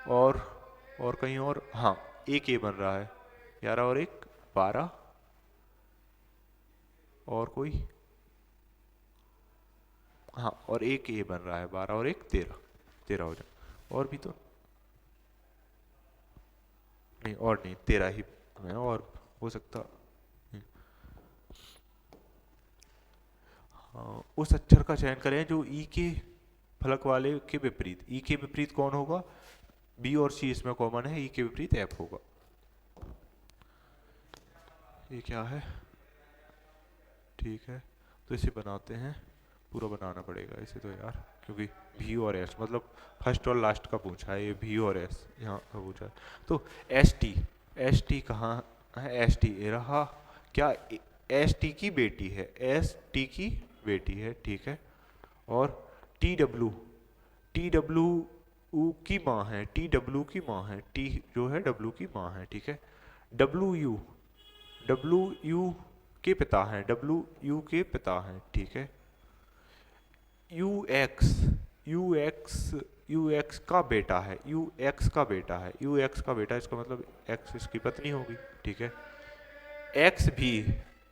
और कहीं और, हाँ एक ए बन रहा है, 11 और 1 12, और कोई, हाँ और एक ए बन रहा है, 12 और 1 13, 13 हो जाए, और भी तो नहीं, और नहीं 13 ही है, और हो सकता, हाँ, उस अक्षर का चयन करें जो ई के फलक वाले के विपरीत, ई के विपरीत कौन होगा, बी और सी इसमें कॉमन है, ई के विपरीत एफ होगा, ये क्या है, ठीक है, तो इसे बनाते हैं, पूरा बनाना पड़ेगा इसे तो यार, क्योंकि भी और एस मतलब फर्स्ट और लास्ट का पूछा है, ये भी और एस यहाँ का पूछा है, तो एस टी कहाँ है, एस टी ये रहा, क्या एस टी की बेटी है, एस टी की बेटी है, ठीक है, और टी डब्ल्यू की माँ है, टी डब्ल्यू की माँ है, टी जो है डब्ल्यू की माँ है, ठीक है, डब्ल्यू यू के पिता हैं, डब्ल्यू यू के पिता हैं, ठीक है, यू एक्स यू एक्स का बेटा है, यू एक्स का बेटा है, यू एक्स का बेटा, इसका मतलब एक्स इसकी पत्नी होगी, ठीक है। एक्स भी,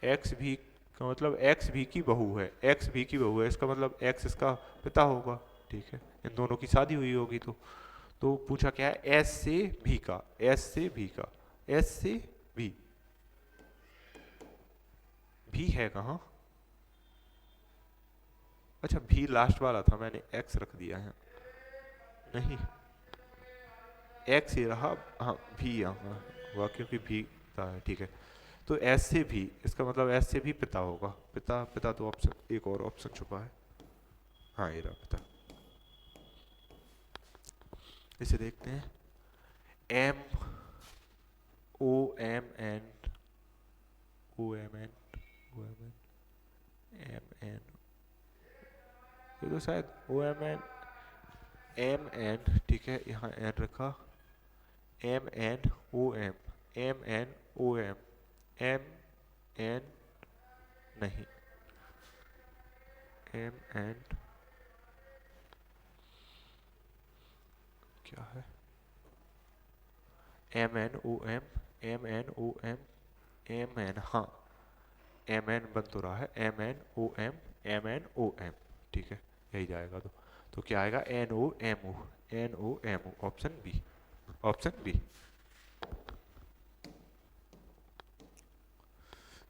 एक्स भी का मतलब एक्स भी की बहू है, एक्स भी की बहू है, इसका मतलब एक्स इसका पिता होगा, ठीक है। इन दोनों की शादी हुई होगी तो पूछा क्या है, एस से भी का, एस से भी का, एस से भी, भी है कहाँ, अच्छा भी लास्ट वाला था, मैंने एक्स रख दिया है, नहीं एक्स ही रहा, हाँ भी यहाँ हुआ क्योंकि भी था है, ठीक है। तो एस से भी, इसका मतलब एस से भी पिता होगा, पिता पिता तो ऑप्शन, एक और ऑप्शन छुपा है, हाँ ये रहा पिता। इसे देखते हैं, M O M N, O M N, O M N, M N, ये तो शायद O M N, M N, ठीक है, यहाँ एन रखा, M N O M, M N O M, M N, नहीं, एम एन क्या है, M N O M, M N O M, M N, हाँ एम एन बन तो रहा है, M N O M, M N O M, ठीक है, यही जाएगा तो क्या आएगा, N O M O, N O M O, option B, option B.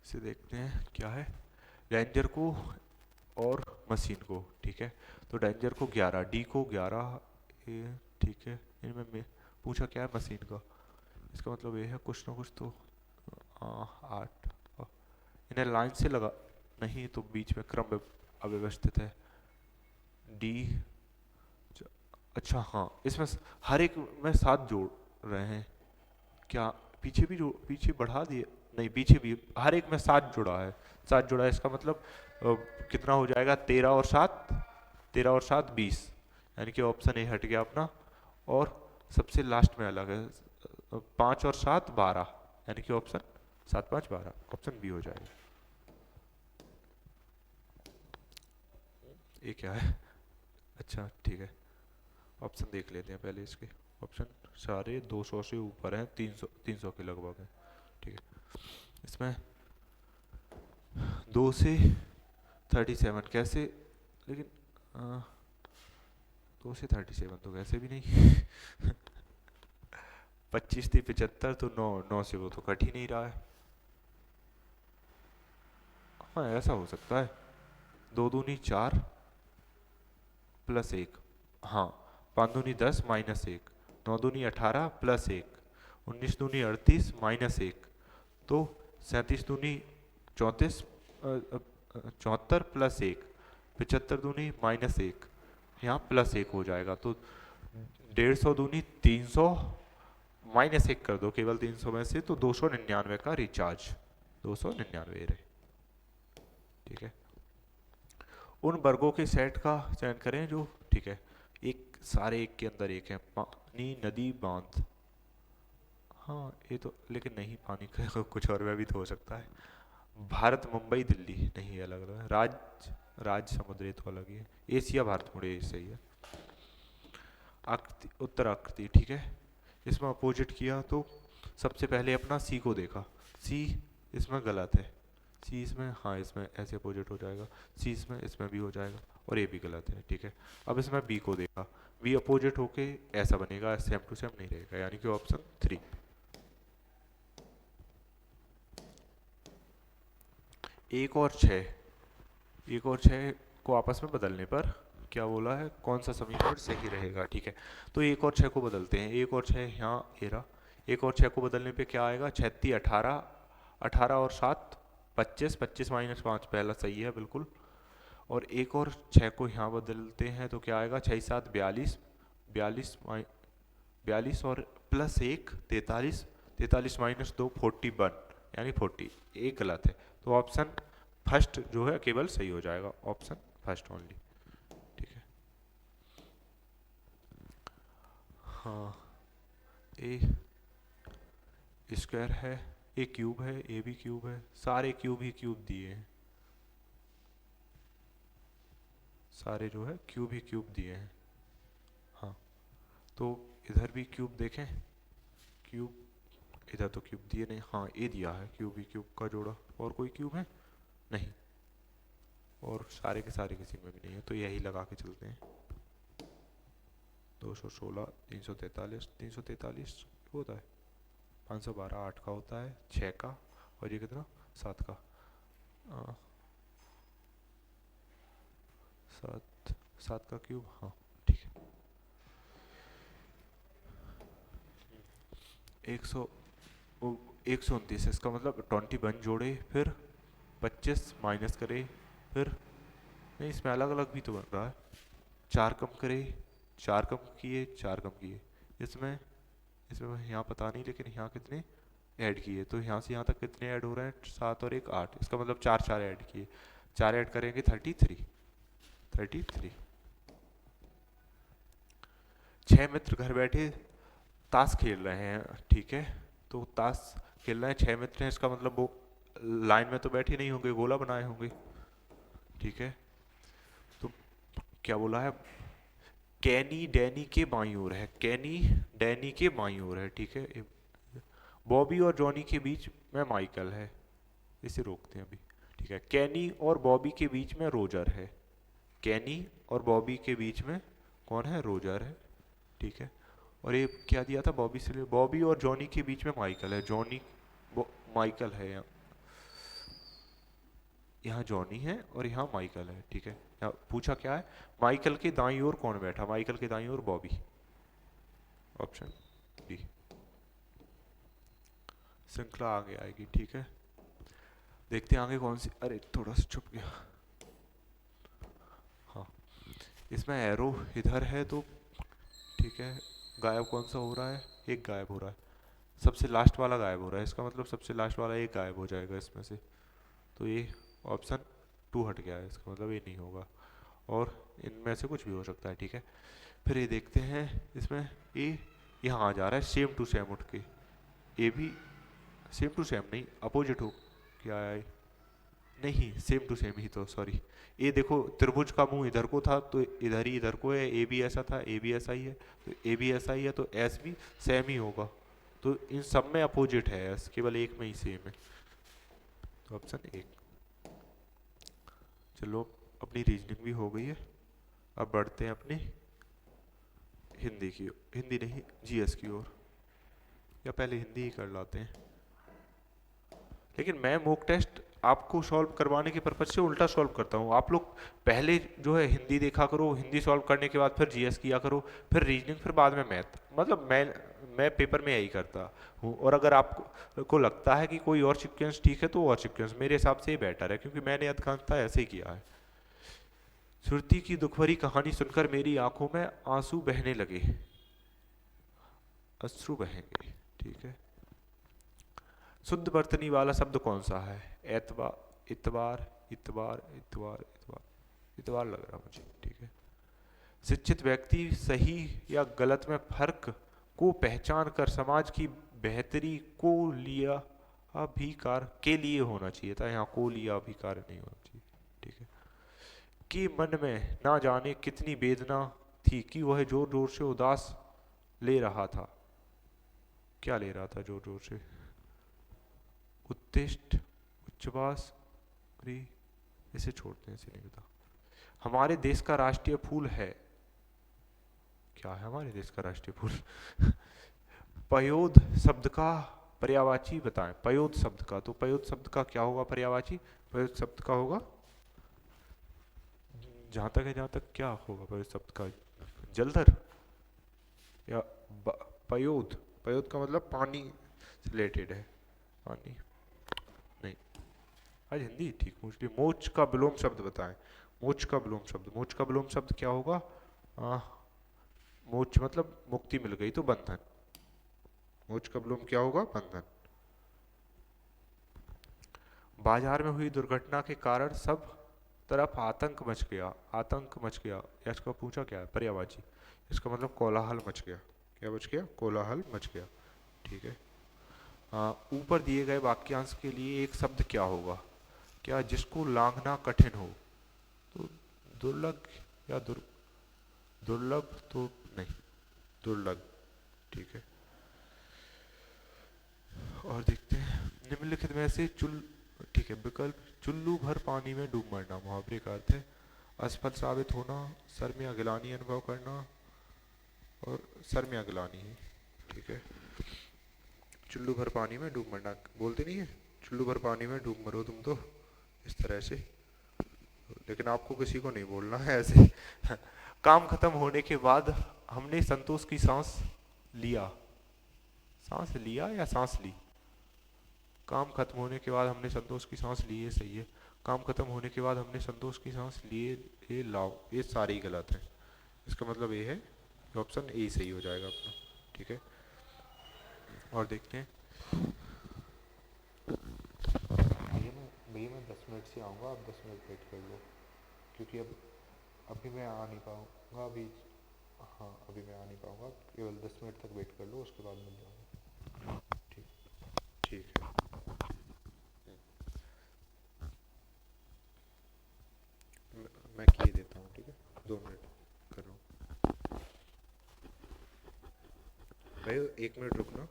इसे देखते हैं क्या है, रेंजर को और मशीन को, ठीक है। तो डेंजर को 11, डी को 11, ये ठीक है, इनमें पूछा क्या है मशीन का, इसका मतलब ये है कुछ ना कुछ तो 8, इन्हें लाइन से लगा, नहीं तो बीच में क्रम अव्यवस्थित है, डी, अच्छा हाँ इसमें हर एक में 7 जोड़ रहे हैं क्या, पीछे भी जो पीछे बढ़ा दिए, नहीं पीछे भी हर एक में 7 जुड़ा है, 7 जुड़ा है, इसका मतलब कितना हो जाएगा, 13 और 7, 13 और 7 20, यानी कि ऑप्शन ए हट गया अपना, और सबसे लास्ट में अलग है, 5 और 7 12, यानी कि ऑप्शन 7 5 12, ऑप्शन बी हो जाएगा। ये क्या है, अच्छा ठीक है, ऑप्शन देख लेते हैं पहले इसके, ऑप्शन सारे 200 से ऊपर हैं, 300 300 के लगभग है, ठीक है। इसमें 2 से 37 कैसे, लेकिन 2 से 37 तो कैसे भी नहीं 25 थी 75, तो 9 9 से वो तो कट ही नहीं रहा है, हाँ ऐसा हो सकता है, 2 दूनी 4 प्लस 1, हाँ 5 दूनी 10 -1, 9 दूनी 18 प्लस 1, 19 दूनी 38 -1, तो 37 दूनी 34, 74 प्लस 1, 75 दूनी -1, यहाँ प्लस 1 हो जाएगा, तो 150 दूनी 300, -1 कर दो केवल 300 में से, तो 299 का रिचार्ज, 299 रहे, ठीक है। उन वर्गों के सेट का चयन करें जो, ठीक है, एक सारे एक के अंदर एक है, पानी नदी बांध, हाँ ये तो लेकिन नहीं, पानी का कुछ और में भी तो हो सकता है, भारत मुंबई दिल्ली, नहीं अलग अलग है, राज्य समुद्र, ये तो अलग ही है, एशिया भारत मुड़े सही है, आकृति उत्तर आकृति, ठीक है। इसमें अपोजिट किया तो सबसे पहले अपना सी को देखा, सी इसमें गलत है, सी इसमें, हाँ इसमें ऐसे अपोजिट हो जाएगा, सी इसमें भी हो जाएगा, और ये भी गलत है, ठीक है। अब इसमें बी को देखा, बी अपोजिट होके ऐसा बनेगा, सेम टू सेम नहीं रहेगा, यानी कि ऑप्शन 3। एक और छः, एक और छः को आपस में बदलने पर क्या बोला है, कौन सा समीकरण सही रहेगा, ठीक है। तो एक और छः को बदलते हैं, एक और छः यहाँ ये रहा, एक और छः को बदलने पे क्या आएगा, 36 18, 18 और 7 25, 25 -5 पहला सही है बिल्कुल, और एक और छः को यहाँ बदलते हैं तो क्या आएगा, 6 7 42, 42 42 और प्लस 1 43, 43 -2 41, यानी 40, एक गलत है, तो ऑप्शन फर्स्ट जो है केवल सही हो जाएगा, ऑप्शन फर्स्ट ओनली, ठीक है। हाँ ए स्क्वायर है, ए क्यूब है, ए भी क्यूब है, सारे क्यूब ही क्यूब दिए हैं, सारे जो है क्यूब ही क्यूब दिए हैं, हाँ तो इधर भी क्यूब देखें, क्यूब, इधर तो क्यूब दिए नहीं, हाँ ए दिया है, क्यूब ही क्यूब का जोड़ा, और कोई क्यूब है नहीं, और सारे के सारे किसी में भी नहीं है, तो यही लगा के चलते हैं। 216, 343, 343 होता है, 512 8 का होता है, 6 का, और ये कितना 7 का, 7, 7 का क्यूब, हाँ ठीक है। 129, इसका मतलब 21 जोड़े, फिर 25 माइनस करे, फिर नहीं इसमें अलग अलग भी तो बन रहा है, 4 कम करे, 4 कम किए, 4 कम किए, इसमें इसमें यहाँ पता नहीं, लेकिन यहाँ कितने ऐड किए, तो यहाँ से यहाँ तक कितने ऐड हो रहे हैं, 7 और 1 8, इसका मतलब 4 4 ऐड किए, 4 ऐड करेंगे 33, 33। 6 मित्र घर बैठे ताश खेल रहे हैं, ठीक है, तो ताश खेल रहे हैं 6 मित्र हैं, इसका मतलब वो लाइन में तो बैठे नहीं होंगे, गोला बनाए होंगे, ठीक है। तो क्या बोला है, कैनी डैनी के बाईं ओर है, कैनी डैनी के बाईं ओर है, ठीक है। बॉबी और जॉनी के बीच में माइकल है, इसे रोकते हैं अभी, ठीक है। कैनी और बॉबी के बीच में रोजर है, कैनी और बॉबी के बीच में कौन है, रोजर है, ठीक है। और ये क्या दिया था, बॉबी से ले, बॉबी और जॉनी के बीच में माइकल है, जॉनी माइकल है, यहाँ जॉनी है और यहाँ माइकल है, ठीक है। यहाँ पूछा क्या है, माइकल के दाईं ओर कौन बैठा, माइकल के दाईं ओर बॉबी, ऑप्शन बी। श्रृंखला आगे आएगी, ठीक है। देखते हैं आगे कौन सी, अरे थोड़ा सा छुप गया, हाँ इसमें एरो इधर है तो ठीक है, गायब कौन सा हो रहा है, एक गायब हो रहा है, सबसे लास्ट वाला गायब हो रहा है, इसका मतलब सबसे लास्ट वाला एक गायब हो जाएगा इसमें से, तो ये ऑप्शन 2 हट गया है, इसका मतलब ये नहीं होगा, और इनमें से कुछ भी हो सकता है, ठीक है। फिर ये देखते हैं इसमें ए यहाँ आ जा रहा है सेम टू सेम उठ के, ए भी सेम टू सेम नहीं, अपोजिट हो क्या है, नहीं सेम टू सेम ही तो, सॉरी। ये देखो त्रिभुज का मुंह इधर को था तो इधर ही इधर को है, ए भी ऐसा था, ए भी ऐसा ही है, तो ए भी ऐसा ही है, तो एस भी सेम ही होगा, तो इन सब में अपोजिट है एस, केवल एक में ही सेम है, तो ऑप्शन एक। चलो अपनी रीजनिंग भी हो गई है, अब बढ़ते हैं अपनी हिंदी की, हिंदी नहीं जीएस की ओर, या पहले हिंदी ही कर लाते हैं। लेकिन मैं मॉक टेस्ट आपको सॉल्व करवाने के पर्पज से उल्टा सॉल्व करता हूँ, आप लोग पहले जो है हिंदी देखा करो, हिंदी सॉल्व करने के बाद फिर जीएस किया करो, फिर रीजनिंग, फिर बाद में मैथ, मतलब मैं पेपर में यही करता हूँ। और अगर आपको लगता है कि कोई और सीक्वेंस ठीक है तो और सीक्वेंस मेरे हिसाब से ही बेटर है, क्योंकि मैंने अधिकांशतः ऐसे ही किया है। श्रुति की दुखभरी कहानी सुनकर मेरी आंखों में आंसू बहने लगे, अश्रु बहेंगे, ठीक है। शुद्ध वर्तनी वाला शब्द कौन सा है, एतबार, इतबार, इतबार, इतबार, इतबार, इतबार लग रहा मुझे, ठीक है। शिक्षित व्यक्ति सही या गलत में फर्क को पहचान कर समाज की बेहतरी को लिया अभिकार के लिए होना चाहिए था, यहाँ को लिया अभिकार नहीं होना चाहिए, ठीक है। कि मन में ना जाने कितनी वेदना थी कि वह जोर जोर से उदास ले रहा था, क्या ले रहा था जोर जोर से, उत्तिष्ठ, उच्चवास, अरे इसे छोड़ते हैं, इसे नहीं पता। हमारे देश का राष्ट्रीय फूल है, क्या है हमारे देश का राष्ट्रीय फूल पयोद शब्द का पर्यायवाची बताएं, पयोद शब्द का, तो पयोद शब्द का क्या होगा पर्यायवाची, पयोद शब्द का होगा, जहां तक है जहां तक क्या होगा पयोद शब्द का, जलधर या पयोद, पयोद का मतलब पानी से रिलेटेड है, पानी नहीं, आज हिंदी ठीक मोस्टली। मोच का विलोम शब्द बताएं, मोच का विलोम शब्द, मोच का विलोम शब्द क्या होगा, मोच मतलब मुक्ति मिल गई तो बंधन, मोच का विलोम क्या होगा, बंधन। बाजार में हुई दुर्घटना के कारण सब तरफ आतंक मच गया, आतंक मच गया, इसका पूछा क्या है पर्यायवाची, इसका मतलब कोलाहल मच गया, क्या मच गया, कोलाहल मच गया, ठीक है। ऊपर दिए गए वाक्यांश के लिए एक शब्द क्या होगा, क्या जिसको लांघना कठिन हो, तो दुर्लभ या दुर्लभ तो नहीं, दुर्लभ। ठीक है, और देखते हैं निम्नलिखित में से ठीक है, विकल्प चुल्लू भर पानी में डूब मरना मुहावरे का अर्थ है असफल साबित होना, शर्म या गिलानी अनुभव करना, और शर्म या गिलानी ही। ठीक है, चुल्लू भर पानी में डूब मरना बोलते नहीं है, चुल्लू भर पानी में डूब मरो तुम तो, इस तरह से। लेकिन आपको किसी को नहीं बोलना है ऐसे। काम खत्म होने के बाद हमने संतोष की सांस लिया, सांस लिया या सांस ली, काम खत्म होने के बाद हमने संतोष की सांस ली, ये सही है। काम खत्म होने के बाद हमने संतोष की सांस लिए, ये लाओ, ये सारे ही गलत हैं। इसका मतलब ये है कि ऑप्शन ए सही हो जाएगा अपना। ठीक है, और देखते हैं। भैया मैं 10 मिनट से आऊँगा, आप 10 मिनट वेट कर लो, क्योंकि अब अभी मैं आ नहीं पाऊँगा अभी। हाँ अभी मैं आ नहीं पाऊँगा, केवल 10 मिनट तक वेट कर लो, उसके बाद मिल जाऊँगा। ठीक, ठीक है। मैं किए देता हूँ, ठीक है, 2 मिनट कर रहा हूँ। भाई 1 मिनट रुकना।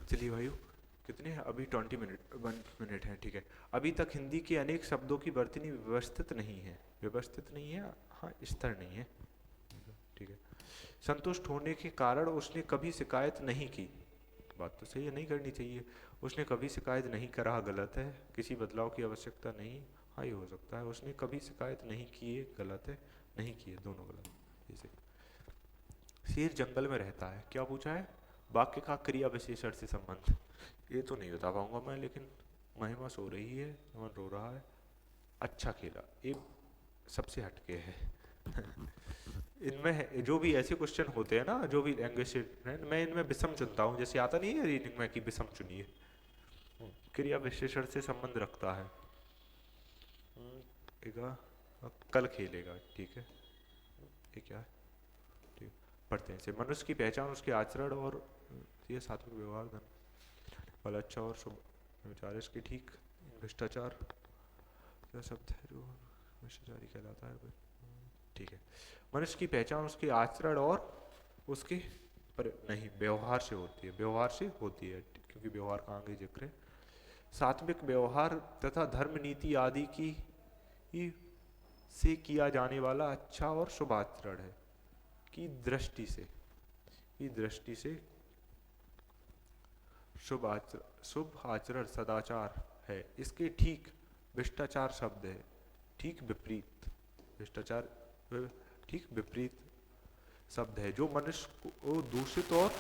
चलिए भाइयों, कितने हैं अभी? 20 मिनट, 1 मिनट है। ठीक है, अभी तक हिंदी के अनेक शब्दों की वर्तनी व्यवस्थित नहीं है, व्यवस्थित नहीं है, हाँ स्तर नहीं है। ठीक है, संतुष्ट होने के कारण उसने कभी शिकायत नहीं की, बात तो सही है, नहीं करनी चाहिए। उसने कभी शिकायत नहीं करा, गलत है। किसी बदलाव की आवश्यकता नहीं, हाँ ये हो सकता है। उसने कभी शिकायत नहीं की, गलत है। नहीं की है, दोनों गलत। जैसे शेर जंगल में रहता है, क्या पूछा है? वाक्य का क्रिया विशेषण से संबंध, ये तो नहीं बता पाऊंगा मैं, लेकिन महिमा सो रही है, अमन रो रहा है, अच्छा खेला, ये सबसे हटके है। इनमें जो भी ऐसे क्वेश्चन होते हैं ना, जो भी लैंग्वेज से, मैं इनमें विषम चुनता हूँ, जैसे आता नहीं है रीडिंग में कि विषम चुनिए, क्रिया विशेषण से संबंध रखता है। कल खेलेगा, ठीक है, ये क्या है? ठीक, पढ़ते हैं इसे। मनुष्य की पहचान उसके आचरण और ये सात्विक व्यवहार, धन वाला अच्छा और शुभ विचार, इसके ठीक। भ्रष्टाचार क्या शब्द है जो भ्रष्टाचारी कहलाता है? ठीक है, मनुष्य की पहचान उसके आचरण और उसके पर नहीं, व्यवहार से होती है, व्यवहार से होती है, क्योंकि व्यवहार का आगे जिक्र है। सात्विक व्यवहार तथा धर्म नीति आदि की से किया जाने वाला अच्छा और शुभ आचरण है, की दृष्टि से, की दृष्टि से शुभ आचरण सदाचार है। इसके ठीक भ्रष्टाचार शब्द है, ठीक विपरीत, भ्रष्टाचार ठीक विपरीत शब्द है, जो मनुष्य को दूषित और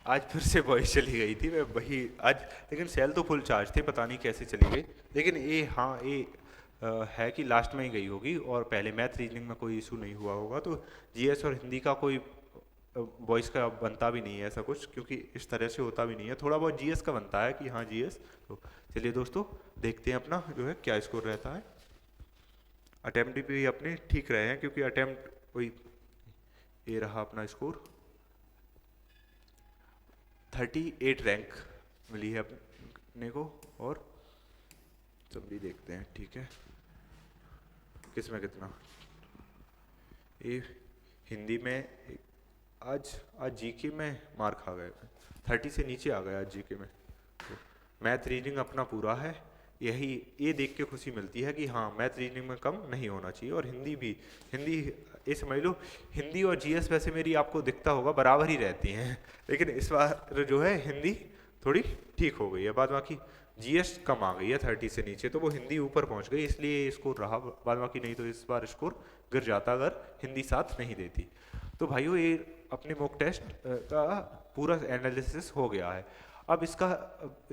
आज फिर से वॉइस चली गई थी, मैं वही आज, लेकिन सेल तो फुल चार्ज थे, पता नहीं कैसे चली गई। लेकिन ये हाँ ये है कि लास्ट में ही गई होगी, और पहले मैथ रीजनिंग में कोई इशू नहीं हुआ होगा, तो जीएस और हिंदी का कोई वॉइस का बनता भी नहीं है ऐसा कुछ, क्योंकि इस तरह से होता भी नहीं है, थोड़ा बहुत जीएस का बनता है कि हाँ जीएस। तो चलिए दोस्तों, देखते हैं अपना जो है क्या स्कोर रहता है। अटेम्प्ट भी अपने ठीक रहे हैं, क्योंकि अटेम्प्ट वही, ये रहा अपना स्कोर, 38 रैंक मिली है अपने को। और सब भी देखते हैं, ठीक है किसमें कितना। ये हिंदी में आज आज जीके में मार खा गए, 30 से नीचे आ गया आज जीके में। तो मैथ रीडिंग अपना पूरा है, यही ये देख के खुशी मिलती है कि हाँ मैथ रीडिंग में कम नहीं होना चाहिए। और हिंदी भी, हिंदी ये समझ लो, हिंदी और जीएस वैसे मेरी आपको दिखता होगा बराबर ही रहती हैं, लेकिन इस बार जो है हिंदी थोड़ी ठीक हो गई है, बाद बाकी जीएस कम आ गई है 30 से नीचे, तो वो हिंदी ऊपर पहुंच गई, इसलिए स्कोर रहा, बाद बाकी नहीं तो इस बार स्कोर गिर जाता अगर हिंदी साथ नहीं देती। तो भाइयों ये अपने मॉक टेस्ट का पूरा एनालिसिस हो गया है। अब इसका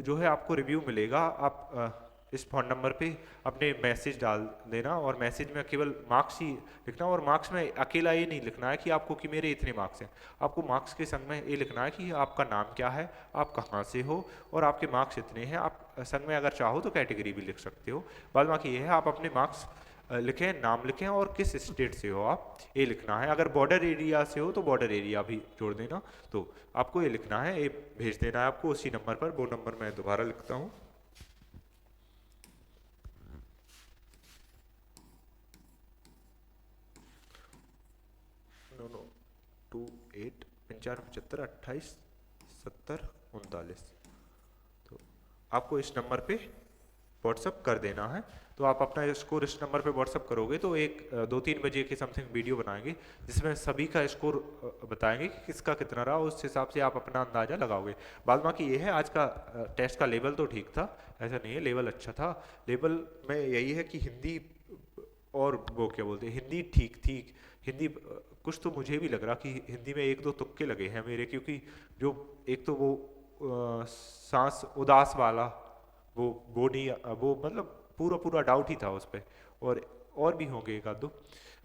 जो है आपको रिव्यू मिलेगा, आप इस फ़ोन नंबर पे अपने मैसेज डाल देना, और मैसेज में केवल मार्क्स ही लिखना, और मार्क्स में अकेला ये नहीं लिखना है कि आपको कि मेरे इतने मार्क्स हैं, आपको मार्क्स के संग में ये लिखना है कि आपका नाम क्या है, आप कहाँ से हो, और आपके मार्क्स इतने हैं। आप संग में अगर चाहो तो कैटेगरी भी लिख सकते हो, बाद बाकी ये है आप अपने मार्क्स लिखें, नाम लिखें, और किस स्टेट से हो आप ये लिखना है। अगर बॉर्डर एरिया से हो तो बॉर्डर एरिया भी जोड़ देना। तो आपको ये लिखना है, ये भेज देना है आपको उसी नंबर पर, वो नंबर मैं दोबारा लिखता हूँ, 98 75 78 29 70 39। तो आपको इस नंबर पे व्हाट्सअप कर देना है। तो आप अपना स्कोर इस नंबर पे व्हाट्सअप करोगे तो एक 2-3 बजे के समथिंग वीडियो बनाएंगे, जिसमें सभी का स्कोर बताएंगे कि किसका कितना रहा, उस हिसाब से आप अपना अंदाज़ा लगाओगे। बाद बाकी ये है, आज का टेस्ट का लेवल तो ठीक था, ऐसा नहीं है, लेवल अच्छा था। लेवल में यही है कि हिंदी और वो क्या बोलते हैं, हिंदी ठीक थी, हिंदी कुछ तो मुझे भी लग रहा कि हिंदी में एक दो तुक्के लगे हैं मेरे, क्योंकि जो एक तो वो सांस उदास वाला, वो नहीं, वो मतलब पूरा पूरा डाउट ही था उस पर, और भी होंगे एक आध दो।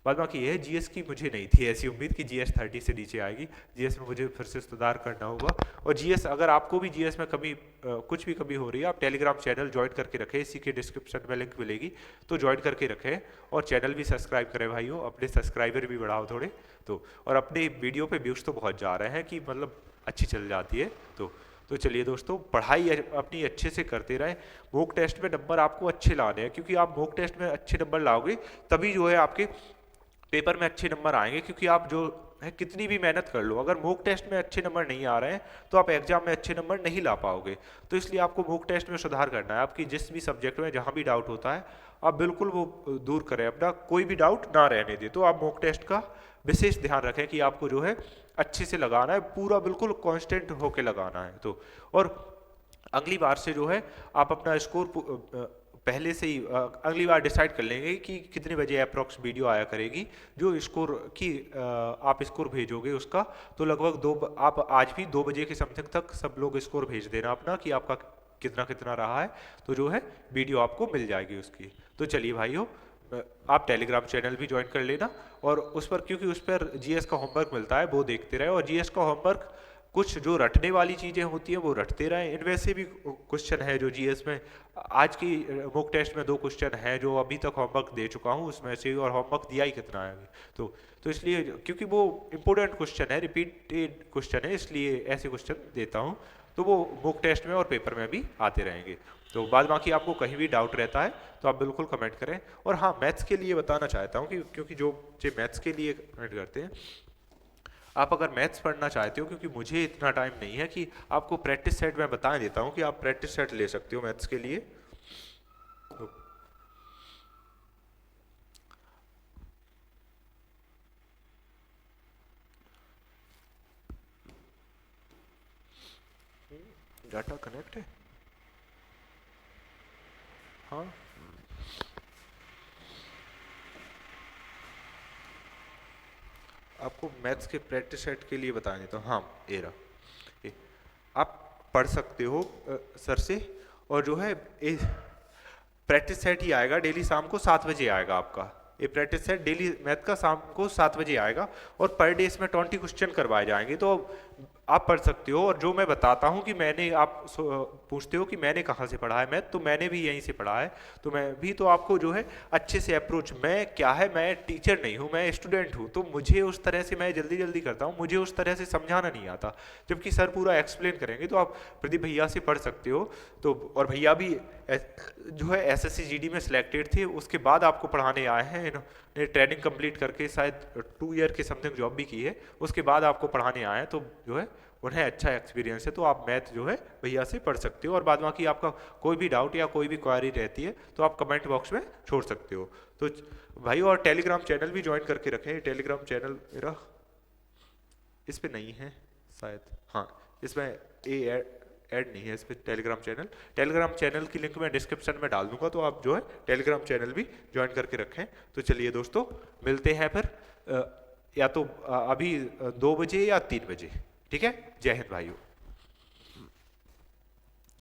बाद बाकी ये है, जीएस की मुझे नहीं थी ऐसी उम्मीद कि जीएस 30 से नीचे आएगी, जीएस में मुझे फिर से सुधार करना होगा। और जीएस अगर आपको भी जीएस में कभी कुछ भी कभी हो रही है, आप टेलीग्राम चैनल ज्वाइन करके रखें, इसी के डिस्क्रिप्शन में लिंक मिलेगी, तो ज्वाइन करके रखें, और चैनल भी सब्सक्राइब करें भाइयों, अपने सब्सक्राइबर भी बढ़ाओ थोड़े। तो और अपने वीडियो पे व्यूज़ तो बहुत जा रहे हैं कि मतलब अच्छी चल जाती है। तो चलिए दोस्तों, पढ़ाई अपनी अच्छे से करते रहें, मॉक टेस्ट में नंबर आपको अच्छे लाने हैं, क्योंकि आप मॉक टेस्ट में अच्छे नंबर लाओगे तभी जो है आपके पेपर में अच्छे नंबर आएंगे। क्योंकि आप जो है कितनी भी मेहनत कर लो, अगर मॉक टेस्ट में अच्छे नंबर नहीं आ रहे हैं तो आप एग्जाम में अच्छे नंबर नहीं ला पाओगे। तो इसलिए आपको मॉक टेस्ट में सुधार करना है, आपकी जिस भी सब्जेक्ट में जहाँ भी डाउट होता है आप बिल्कुल वो दूर करें, अपना कोई भी डाउट ना रहने दें। तो आप मॉक टेस्ट का विशेष ध्यान रखें कि आपको जो है अच्छे से लगाना है, पूरा बिल्कुल कांस्टेंट होके लगाना है। तो और अगली बार से जो है आप अपना स्कोर पहले से ही अगली बार डिसाइड कर लेंगे कि कितने बजे अप्रॉक्स वीडियो आया करेगी, जो स्कोर की आप स्कोर भेजोगे उसका, तो लगभग आप आज भी 2 बजे के समथिंग तक सब लोग स्कोर भेज देना अपना कि आपका कितना कितना रहा है, तो जो है वीडियो आपको मिल जाएगी उसकी। तो चलिए भाइयों, आप टेलीग्राम चैनल भी ज्वाइन कर लेना, और उस पर क्योंकि उस पर जीएस का होमवर्क मिलता है वो देखते रहे, और जीएस का होमवर्क कुछ जो रटने वाली चीज़ें होती हैं वो रटते रहें। इनमें से भी क्वेश्चन है जो जीएस में, आज की मॉक टेस्ट में 2 क्वेश्चन है जो अभी तक होमवर्क दे चुका हूँ उसमें से, और होमवर्क दिया ही कितना है अभी। तो इसलिए क्योंकि वो इम्पोर्टेंट क्वेश्चन है, रिपीटेड क्वेश्चन है, इसलिए ऐसे क्वेश्चन देता हूँ, तो वो मॉक टेस्ट में और पेपर में भी आते रहेंगे। तो बाद बाकी आपको कहीं भी डाउट रहता है तो आप बिल्कुल कमेंट करें। और हाँ, मैथ्स के लिए बताना चाहता हूँ कि क्योंकि जो मैथ्स के लिए कमेंट करते हैं, आप अगर मैथ्स पढ़ना चाहते हो, क्योंकि मुझे इतना टाइम नहीं है कि आपको प्रैक्टिस सेट मैं बता देता हूँ कि आप प्रैक्टिस सेट ले सकते हो मैथ्स के लिए। तो डाटा कनेक्ट है, हाँ आपको मैथ्स के प्रैक्टिस सेट के लिए बता देता हूँ। हाँ ये रहा, आप पढ़ सकते हो सर से। और जो है प्रैक्टिस सेट ही आएगा डेली शाम को 7 बजे आएगा आपका। ये प्रैक्टिस सेट डेली मैथ का शाम को 7 बजे आएगा और पर डे इसमें 20 क्वेश्चन करवाए जाएंगे, तो आप पढ़ सकते हो। और जो मैं बताता हूँ कि मैंने, आप पूछते हो कि मैंने कहाँ से पढ़ा है मैथ, तो मैंने भी यहीं से पढ़ा है। तो मैं भी तो आपको जो है अच्छे से अप्रोच, मैं क्या है, मैं टीचर नहीं हूँ, मैं स्टूडेंट हूँ, तो मुझे उस तरह से मैं जल्दी जल्दी करता हूँ, मुझे उस तरह से समझाना नहीं आता। जबकि सर पूरा एक्सप्लेन करेंगे, तो आप प्रदीप भैया से पढ़ सकते हो। तो और भैया भी जो है एसएससी जीडी में सिलेक्टेड थे, उसके बाद आपको पढ़ाने आए हैं। इन्होंने ट्रेनिंग कंप्लीट करके शायद 2 ईयर के समथिंग जॉब भी की है, उसके बाद आपको पढ़ाने आए हैं। तो जो है उन्हें अच्छा एक्सपीरियंस है, तो आप मैथ जो है भैया से पढ़ सकते हो। और बाद बाकी आपका कोई भी डाउट या कोई भी क्वारी रहती है तो आप कमेंट बॉक्स में छोड़ सकते हो। तो भाई, और टेलीग्राम चैनल भी ज्वाइन करके रखें। टेलीग्राम चैनल मेरा इस पे नहीं है शायद, हाँ इसमें ऐड नहीं है इस पे टेलीग्राम चैनल। टेलीग्राम चैनल की लिंक मैं डिस्क्रिप्शन में डाल दूंगा, तो आप जो है टेलीग्राम चैनल भी ज्वाइन करके रखें। तो चलिए दोस्तों, मिलते हैं फिर या तो अभी 2 बजे या 3 बजे। ठीक है, जय हिंद भाइयों।